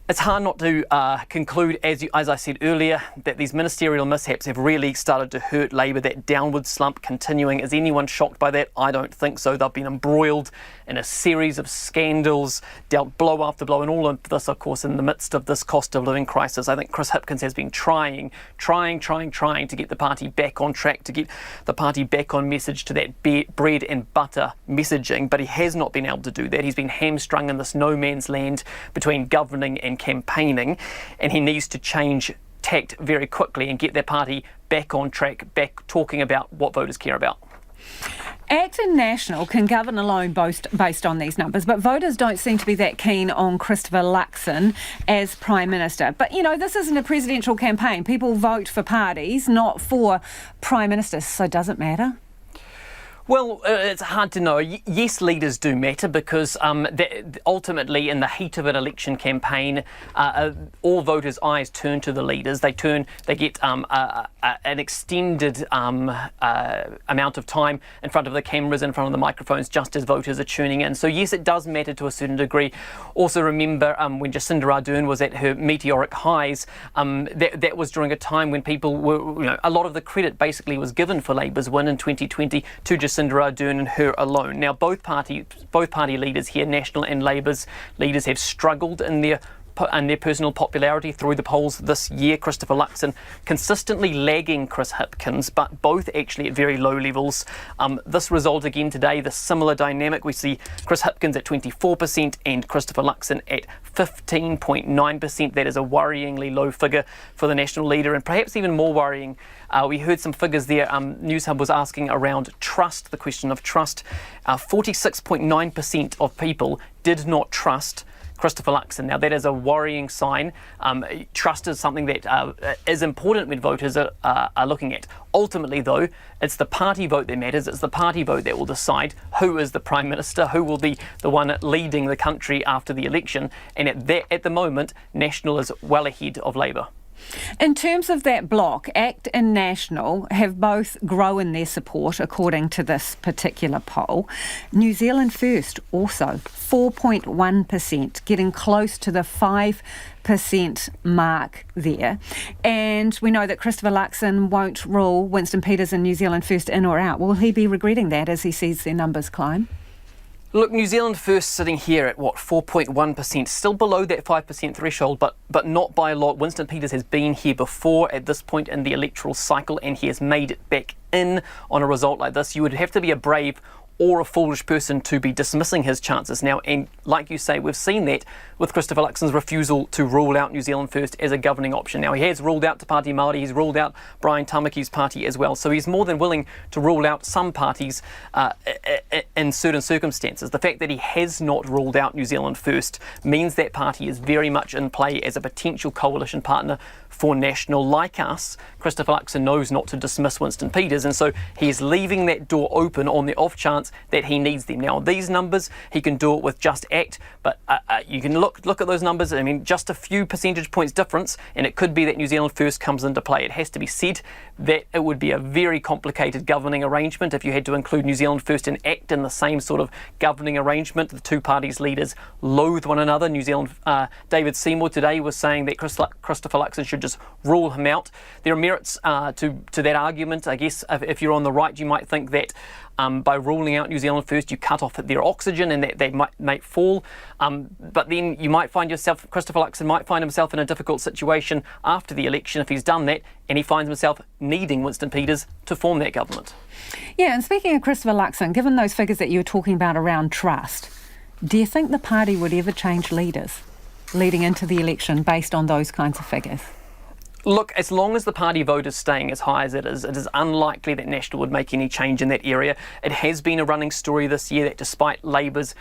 It's hard not to conclude, as I said earlier, that these ministerial mishaps have really started to hurt Labour, that downward slump continuing. Is anyone shocked by that? I don't think so. They've been embroiled in a series of scandals, dealt blow after blow, and all of this, of course, in the midst of this cost of living crisis. I think Chris Hipkins has been trying to get the party back on track, to get the party back on message to that bread and butter messaging, but he has not been able to do that. He's been hamstrung in this no man's land between governing and campaigning, and he needs to change tact very quickly and get their party back on track, back talking about what voters care about. ACT and National can govern alone based on these numbers, but voters don't seem to be that keen on Christopher Luxon as Prime Minister. But, you know, this isn't a presidential campaign. People vote for parties, not for Prime Ministers, so does it matter? Well, it's hard to know. Yes, leaders do matter because ultimately in the heat of an election campaign, all voters' eyes turn to the leaders. They get an extended amount of time in front of the cameras, in front of the microphones, just as voters are tuning in. So yes, it does matter to a certain degree. Also remember when Jacinda Ardern was at her meteoric highs, that was during a time when people were, a lot of the credit basically was given for Labour's win in 2020 to Jacinda Ardern and her alone. Now, both party leaders here, National and Labour's leaders, have struggled in their personal popularity through the polls this year. Christopher Luxon consistently lagging Chris Hipkins, but both actually at very low levels. This result again today, the similar dynamic. We see Chris Hipkins at 24% and Christopher Luxon at 15.9%. That is a worryingly low figure for the National leader, and perhaps even more worrying. We heard some figures there. News Hub was asking around trust, the question of trust. 46.9% of people did not trust Christopher Luxon. Now, that is a worrying sign. Trust is something that is important when voters are looking at. Ultimately, though, it's the party vote that matters. It's the party vote that will decide who is the Prime Minister, who will be the one leading the country after the election. And at the moment, National is well ahead of Labour. In terms of that bloc, ACT and National have both grown their support according to this particular poll. New Zealand First also 4.1%, getting close to the 5% mark there. And we know that Christopher Luxon won't rule Winston Peters and New Zealand First in or out. Will he be regretting that as he sees their numbers climb? Look, New Zealand First sitting here at 4.1%, still below that 5% threshold, but not by a lot. Winston Peters has been here before at this point in the electoral cycle, and he has made it back in on a result like this. You would have to be a brave or a foolish person to be dismissing his chances now. And like you say, we've seen that with Christopher Luxon's refusal to rule out New Zealand First as a governing option. Now, he has ruled out Te Pāti Māori, he's ruled out Brian Tamaki's party as well. So he's more than willing to rule out some parties in certain circumstances. The fact that he has not ruled out New Zealand First means that party is very much in play as a potential coalition partner for National. Like us, Christopher Luxon knows not to dismiss Winston Peters, and so he's leaving that door open on the off chance that he needs them. Now, these numbers, he can do it with just ACT, but you can look at those numbers. I mean, just a few percentage points difference, and it could be that New Zealand First comes into play. It has to be said that it would be a very complicated governing arrangement if you had to include New Zealand First and ACT in the same sort of governing arrangement. The two parties' leaders loathe one another. New Zealand, David Seymour today was saying that Christopher Luxon should just rule him out. There are merits to that argument. I guess if you're on the right, you might think that by ruling out New Zealand First, you cut off their oxygen and that they might fall. But then you might find yourself, Christopher Luxon might find himself in a difficult situation after the election if he's done that, and he finds himself needing Winston Peters to form that government. Yeah, and speaking of Christopher Luxon, given those figures that you were talking about around trust, do you think the party would ever change leaders leading into the election based on those kinds of figures? Look, as long as the party vote is staying as high as it is unlikely that National would make any change in that area. It has been a running story this year that despite Labour's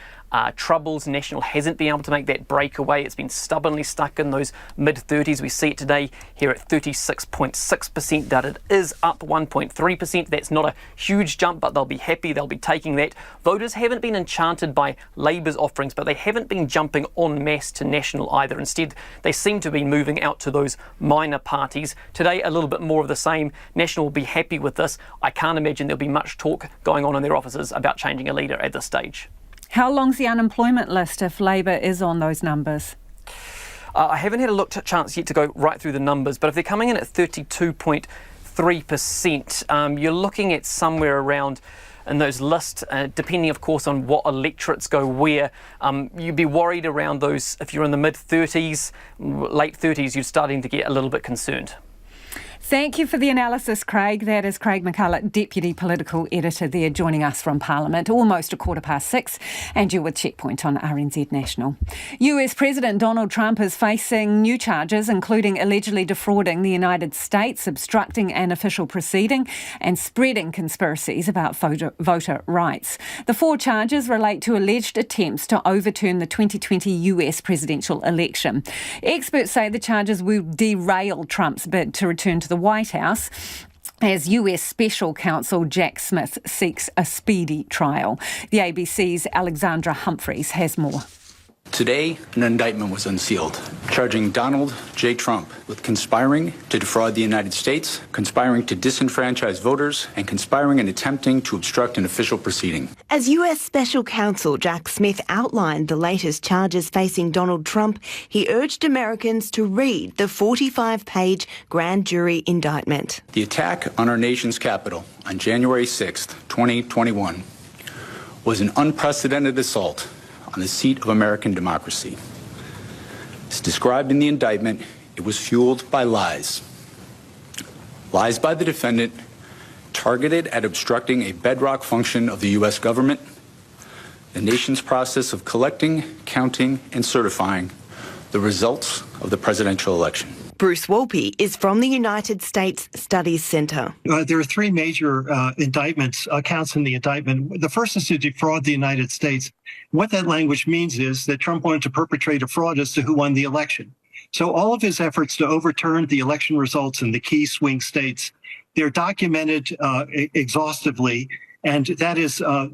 troubles. National hasn't been able to make that breakaway. It's been stubbornly stuck in those mid-30s. We see it today here at 36.6%, that it is up 1.3%. That's not a huge jump, but they'll be happy. They'll be taking that. Voters haven't been enchanted by Labour's offerings, but they haven't been jumping en masse to National either. Instead, they seem to be moving out to those minor parties. Today, a little bit more of the same. National will be happy with this. I can't imagine there'll be much talk going on in their offices about changing a leader at this stage. How long's the unemployment list if Labour is on those numbers? I haven't had a chance yet to go right through the numbers, but if they're coming in at 32.3%, you're looking at somewhere around in those lists, depending, of course, on what electorates go where. You'd be worried around those. If you're in the mid-30s, late 30s, you're starting to get a little bit concerned. Thank you for the analysis, Craig. That is Craig McCulloch, Deputy Political Editor there, joining us from Parliament, almost 6:15, and you're with Checkpoint on RNZ National. US President Donald Trump is facing new charges, including allegedly defrauding the United States, obstructing an official proceeding, and spreading conspiracies about voter rights. The 4 charges relate to alleged attempts to overturn the 2020 US presidential election. Experts say the charges will derail Trump's bid to return to the White House as US Special Counsel Jack Smith seeks a speedy trial. The ABC's Alexandra Humphreys has more. Today, an indictment was unsealed, charging Donald J. Trump with conspiring to defraud the United States, conspiring to disenfranchise voters, and conspiring and attempting to obstruct an official proceeding. As US Special Counsel Jack Smith outlined the latest charges facing Donald Trump, he urged Americans to read the 45-page grand jury indictment. The attack on our nation's capital on January 6, 2021, was an unprecedented assault on the seat of American democracy. As described in the indictment, it was fueled by lies. Lies by the defendant targeted at obstructing a bedrock function of the U.S. government, the nation's process of collecting, counting, and certifying the results of the presidential election. Bruce Wolpe is from the United States Studies Center. There are 3 major counts in the indictment. The first is to defraud the United States. What that language means is that Trump wanted to perpetrate a fraud as to who won the election. So all of his efforts to overturn the election results in the key swing states, they're documented exhaustively, and that is a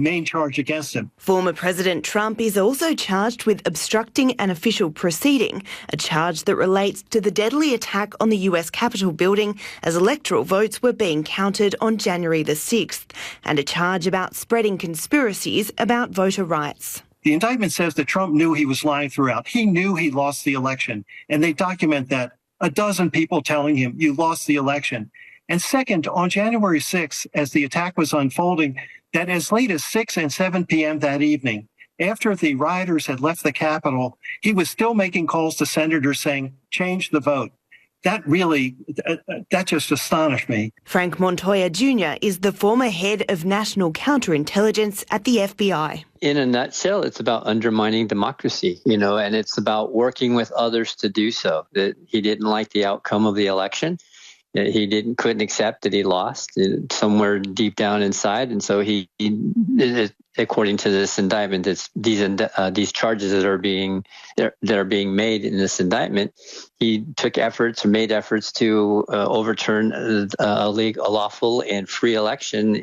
main charge against him. Former President Trump is also charged with obstructing an official proceeding, a charge that relates to the deadly attack on the US Capitol building as electoral votes were being counted on January the 6th, and a charge about spreading conspiracies about voter rights. The indictment says that Trump knew he was lying throughout. He knew he lost the election, and they document that. 12 people telling him, you lost the election. And second, on January 6th, as the attack was unfolding, that as late as 6 and 7 p.m. that evening, after the rioters had left the Capitol, he was still making calls to senators saying, change the vote. That just astonished me. Frank Montoya Jr. is the former head of national counterintelligence at the FBI. In a nutshell, it's about undermining democracy, and it's about working with others to do so. That he didn't like the outcome of the election. He couldn't accept that he lost somewhere deep down inside, and so he according to this indictment, it's these charges that are being made in this indictment. He took efforts or made efforts to overturn a lawful and free election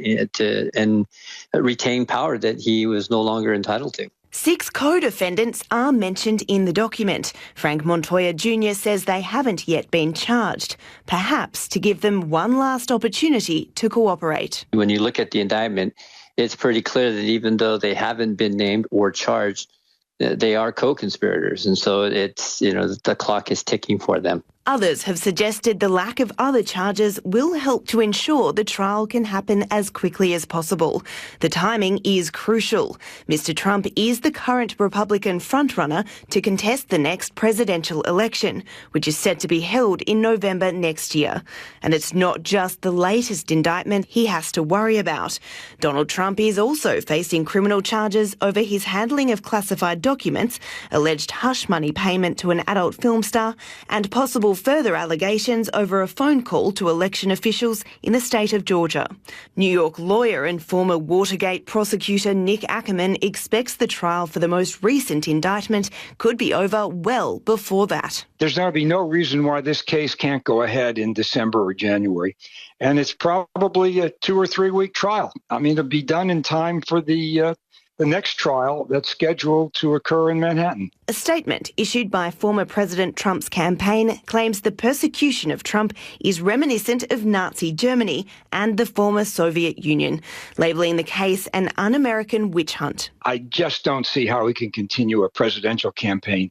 and retain power that he was no longer entitled to. 6 co-defendants are mentioned in the document. Frank Montoya Jr. says they haven't yet been charged, perhaps to give them one last opportunity to cooperate. When you look at the indictment, it's pretty clear that even though they haven't been named or charged, they are co-conspirators. And so it's, the clock is ticking for them. Others have suggested the lack of other charges will help to ensure the trial can happen as quickly as possible. The timing is crucial. Mr. Trump is the current Republican frontrunner to contest the next presidential election, which is set to be held in November next year. And it's not just the latest indictment he has to worry about. Donald Trump is also facing criminal charges over his handling of classified documents, alleged hush money payment to an adult film star, and possible saw further allegations over a phone call to election officials in the state of Georgia. New York lawyer and former Watergate prosecutor Nick Ackerman expects the trial for the most recent indictment could be over well before that. There's going to be no reason why this case can't go ahead in December or January. And it's probably a 2 or 3 week trial. I mean, it'll be done in time for the next trial that's scheduled to occur in Manhattan. A statement issued by former President Trump's campaign claims the persecution of Trump is reminiscent of Nazi Germany and the former Soviet Union, labelling the case an un-American witch hunt. I just don't see how we can continue a presidential campaign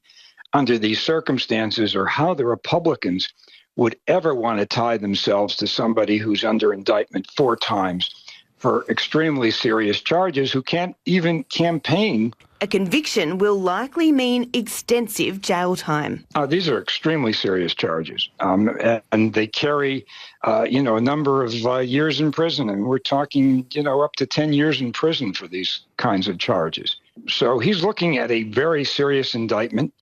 under these circumstances, or how the Republicans would ever want to tie themselves to somebody who's under indictment 4 times for extremely serious charges, who can't even campaign. A conviction will likely mean extensive jail time. These are extremely serious charges, and they carry, a number of years in prison. And we're talking, up to 10 years in prison for these kinds of charges. So he's looking at a very serious indictment.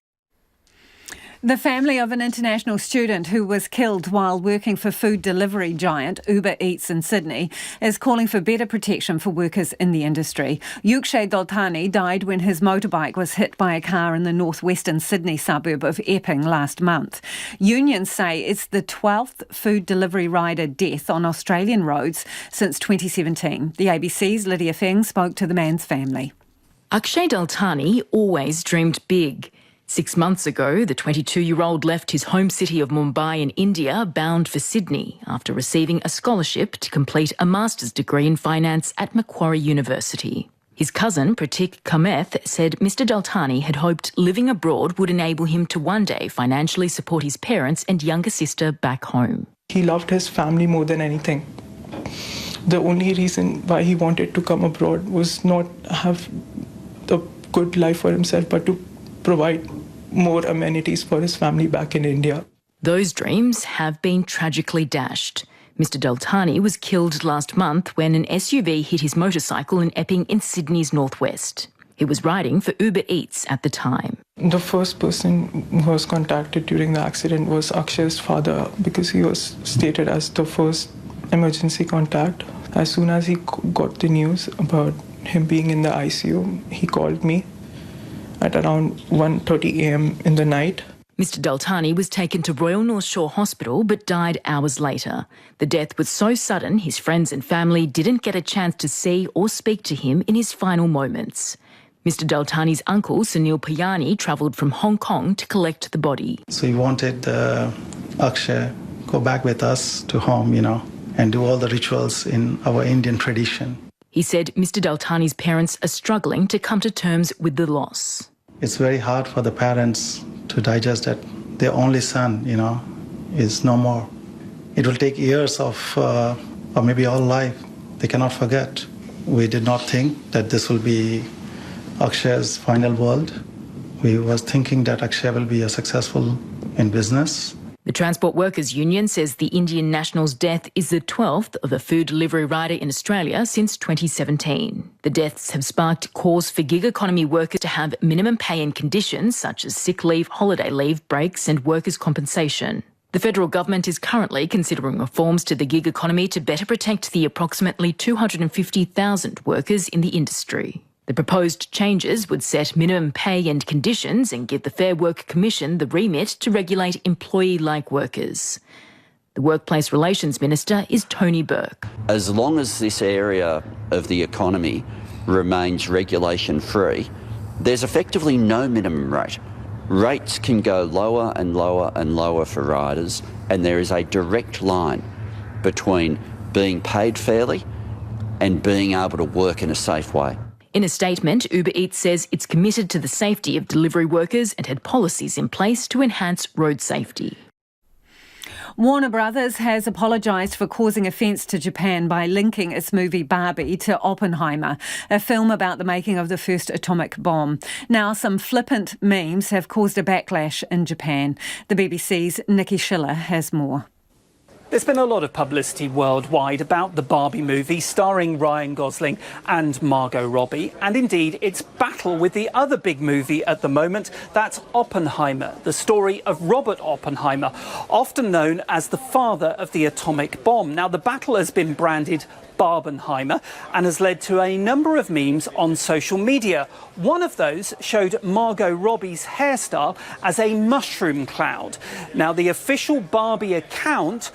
The family of an international student who was killed while working for food delivery giant Uber Eats in Sydney is calling for better protection for workers in the industry. Yukshay Doltani died when his motorbike was hit by a car in the northwestern Sydney suburb of Epping last month. Unions say it's the 12th food delivery rider death on Australian roads since 2017. The ABC's Lydia Feng spoke to the man's family. Akshay Doltani always dreamed big. 6 months ago, the 22-year-old left his home city of Mumbai in India bound for Sydney after receiving a scholarship to complete a master's degree in finance at Macquarie University. His cousin, Pratik Kameth, said Mr Doltani had hoped living abroad would enable him to one day financially support his parents and younger sister back home. He loved his family more than anything. The only reason why he wanted to come abroad was not have a good life for himself, but to provide more amenities for his family back in India. Those dreams have been tragically dashed. Mr Doltani was killed last month when an SUV hit his motorcycle in Epping in Sydney's northwest. He was riding for Uber Eats at the time. The first person who was contacted during the accident was Akshay's father, because he was stated as the first emergency contact. As soon as he got the news about him being in the ICU, he called me at around 1:30 a.m. in the night. Mr Doltani was taken to Royal North Shore Hospital but died hours later. The death was so sudden his friends and family didn't get a chance to see or speak to him in his final moments. Mr Doltani's uncle, Sunil Payani, travelled from Hong Kong to collect the body. So he wanted Akshay go back with us to home, and do all the rituals in our Indian tradition. He said Mr Doltani's parents are struggling to come to terms with the loss. It's very hard for the parents to digest that their only son, is no more. It will take years of, or maybe all life. They cannot forget. We did not think that this will be Akshay's final world. We was thinking that Akshay will be successful in business. The Transport Workers Union says the Indian national's death is the 12th of a food delivery rider in Australia since 2017. The deaths have sparked calls for gig economy workers to have minimum pay and conditions such as sick leave, holiday leave, breaks and workers' compensation. The federal government is currently considering reforms to the gig economy to better protect the approximately 250,000 workers in the industry. The proposed changes would set minimum pay and conditions and give the Fair Work Commission the remit to regulate employee-like workers. The Workplace Relations Minister is Tony Burke. As long as this area of the economy remains regulation-free, there's effectively no minimum rate. Rates can go lower and lower and lower for riders, and there is a direct line between being paid fairly and being able to work in a safe way. In a statement, Uber Eats says it's committed to the safety of delivery workers and had policies in place to enhance road safety. Warner Brothers has apologised for causing offence to Japan by linking its movie Barbie to Oppenheimer, a film about the making of the first atomic bomb. Now, some flippant memes have caused a backlash in Japan. The BBC's Nikki Schiller has more. There's been a lot of publicity worldwide about the Barbie movie starring Ryan Gosling and Margot Robbie, and indeed its battle with the other big movie at the moment, that's Oppenheimer, the story of Robert Oppenheimer, often known as the father of the atomic bomb. Now, the battle has been branded Barbenheimer and has led to a number of memes on social media. One of those showed Margot Robbie's hairstyle as a mushroom cloud. Now, the official Barbie account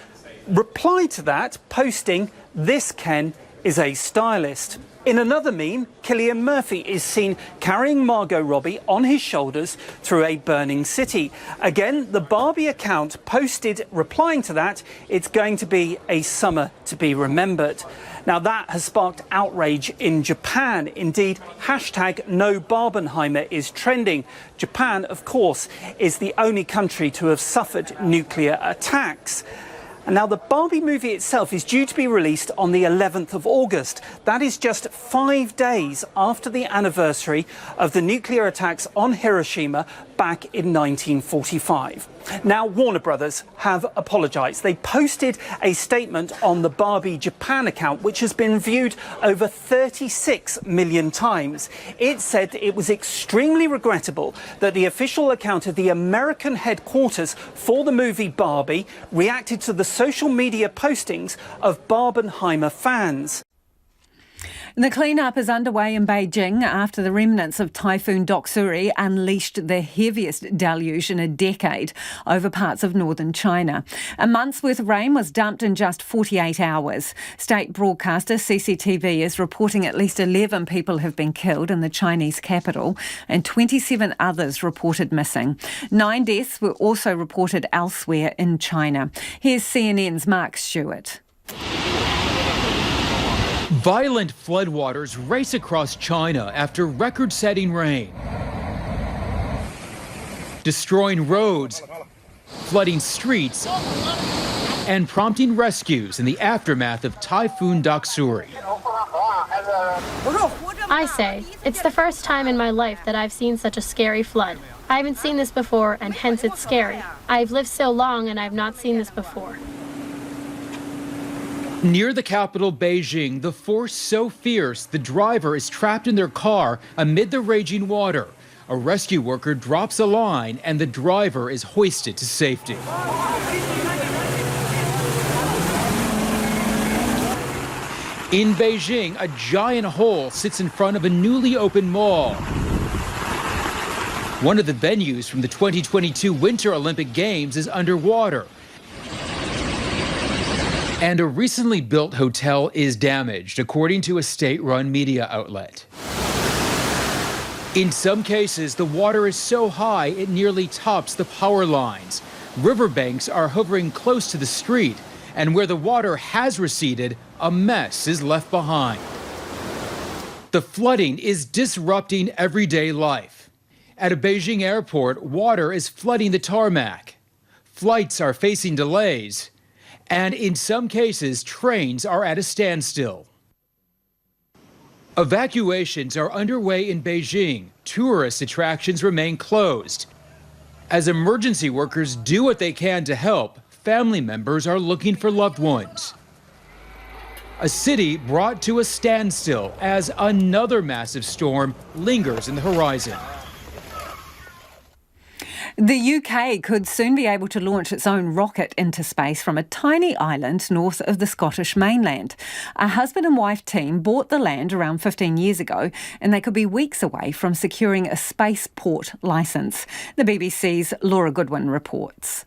replied to that, posting, "This Ken is a stylist." In another meme, Cillian Murphy is seen carrying Margot Robbie on his shoulders through a burning city. Again, the Barbie account posted, replying to that, "It's going to be a summer to be remembered." Now, that has sparked outrage in Japan. Indeed, hashtag No Barbenheimer is trending. Japan, of course, is the only country to have suffered nuclear attacks. And now the Barbie movie itself is due to be released on the 11th of August. That is just 5 days after the anniversary of the nuclear attacks on Hiroshima back in 1945. Now, Warner Brothers have apologised. They posted a statement on the Barbie Japan account, which has been viewed over 36 million times. It said it was extremely regrettable that the official account of the American headquarters for the movie Barbie reacted to the social media postings of Barbenheimer fans. The clean-up is underway in Beijing after the remnants of Typhoon Doksuri unleashed the heaviest deluge in a decade over parts of northern China. A month's worth of rain was dumped in just 48 hours. State broadcaster CCTV is reporting at least 11 people have been killed in the Chinese capital and 27 others reported missing. 9 deaths were also reported elsewhere in China. Here's CNN's Mark Stewart. Violent floodwaters race across China after record-setting rain, destroying roads, flooding streets, and prompting rescues in the aftermath of Typhoon Doksuri. I say, it's the first time in my life that I've seen such a scary flood. I haven't seen this before, and hence it's scary. I've lived so long and I've not seen this before. Near the capital, Beijing, the force so fierce the driver is trapped in their car amid the raging water. A rescue worker drops a line and the driver is hoisted to safety. In Beijing, a giant hole sits in front of a newly opened mall. One of the venues from the 2022 Winter Olympic Games is underwater. And a recently built hotel is damaged, according to a state-run media outlet. In some cases, the water is so high it nearly tops the power lines. Riverbanks are hovering close to the street, and where the water has receded, a mess is left behind. The flooding is disrupting everyday life. At a Beijing airport, water is flooding the tarmac. Flights are facing delays. And in some cases, trains are at a standstill. Evacuations are underway in Beijing. Tourist attractions remain closed. As emergency workers do what they can to help, family members are looking for loved ones. A city brought to a standstill as another massive storm lingers in the horizon. The UK could soon be able to launch its own rocket into space from a tiny island north of the Scottish mainland. A husband and wife team bought the land around 15 years ago, and they could be weeks away from securing a spaceport licence. The BBC's Laura Goodwin reports.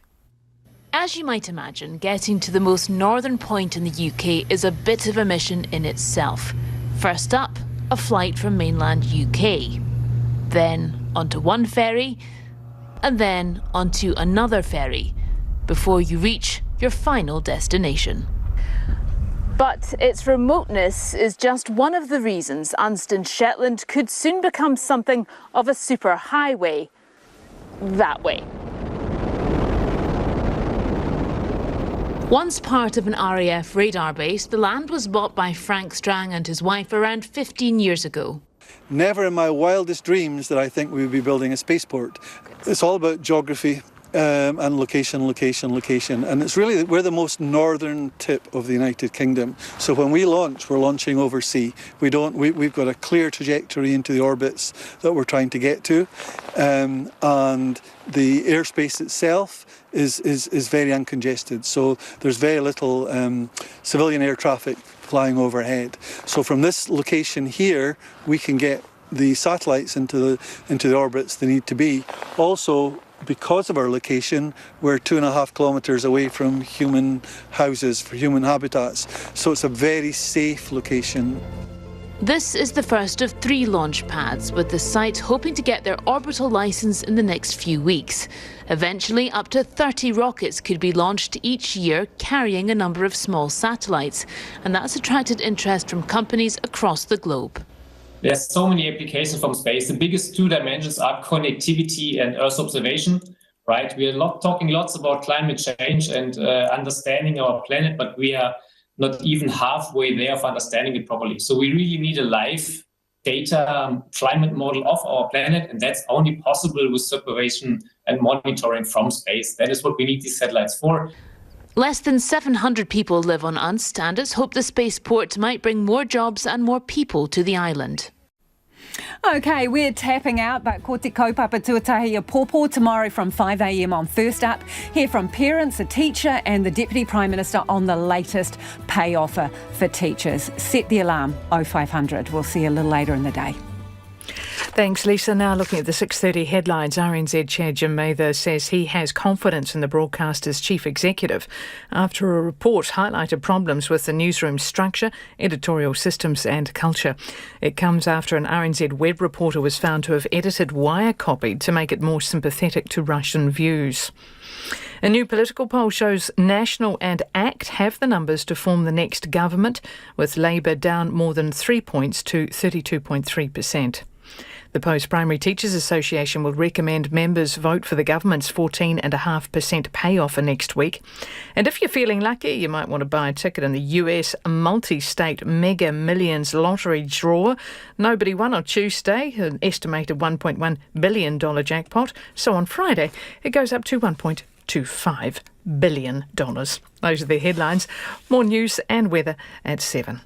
As you might imagine, getting to the most northern point in the UK is a bit of a mission in itself. First up, a flight from mainland UK. Then onto one ferry, and then onto another ferry, before you reach your final destination. But its remoteness is just one of the reasons Unston Shetland could soon become something of a superhighway. That way. Once part of an RAF radar base, the land was bought by Frank Strang and his wife around 15 years ago. Never in my wildest dreams did I think we would be building a spaceport. It's all about geography, and location. And it's really, we're the most northern tip of the United Kingdom. So when we launch, we're launching overseas. We've got a clear trajectory into the orbits that we're trying to get to. And the airspace itself is very uncongested. So there's very little civilian air traffic flying overhead. So from this location here, we can get the satellites into the orbits they need to be. Also, because of our location, we're 2.5 kilometres away from human houses, for human habitats. So it's a very safe location. This is the first of 3 launch pads, with the site hoping to get their orbital licence in the next few weeks. Eventually, up to 30 rockets could be launched each year, carrying a number of small satellites. And that's attracted interest from companies across the globe. There's so many applications from space. The biggest 2 dimensions are connectivity and Earth observation, right? We are talking lots about climate change and understanding our planet, but we are not even halfway there of understanding it properly. So we really need a live data climate model of our planet, and that's only possible with observation and monitoring from space. That is what we need these satellites for. Less than 700 people live on Unst, and it's hoped the spaceport might bring more jobs and more people to the island. OK, we're tapping out, but ko te kaupapa tuatahi a pōpō tomorrow from 5 a.m. on First Up. Hear from parents, a teacher and the Deputy Prime Minister on the latest pay offer for teachers. Set the alarm, 0500. We'll see you a little later in the day. Thanks, Lisa. Now looking at the 6:30 headlines, RNZ Chair Jim Mather says he has confidence in the broadcaster's chief executive after a report highlighted problems with the newsroom structure, editorial systems and culture. It comes after an RNZ web reporter was found to have edited wire copy to make it more sympathetic to Russian views. A new political poll shows National and ACT have the numbers to form the next government, with Labour down more than 3 points to 32.3%. The Post-Primary Teachers Association will recommend members vote for the government's 14.5% pay offer next week. And if you're feeling lucky, you might want to buy a ticket in the US multi-state Mega Millions lottery draw. Nobody won on Tuesday, an estimated $1.1 billion jackpot. So on Friday, it goes up to $1.25 billion. Those are the headlines. More news and weather at 7.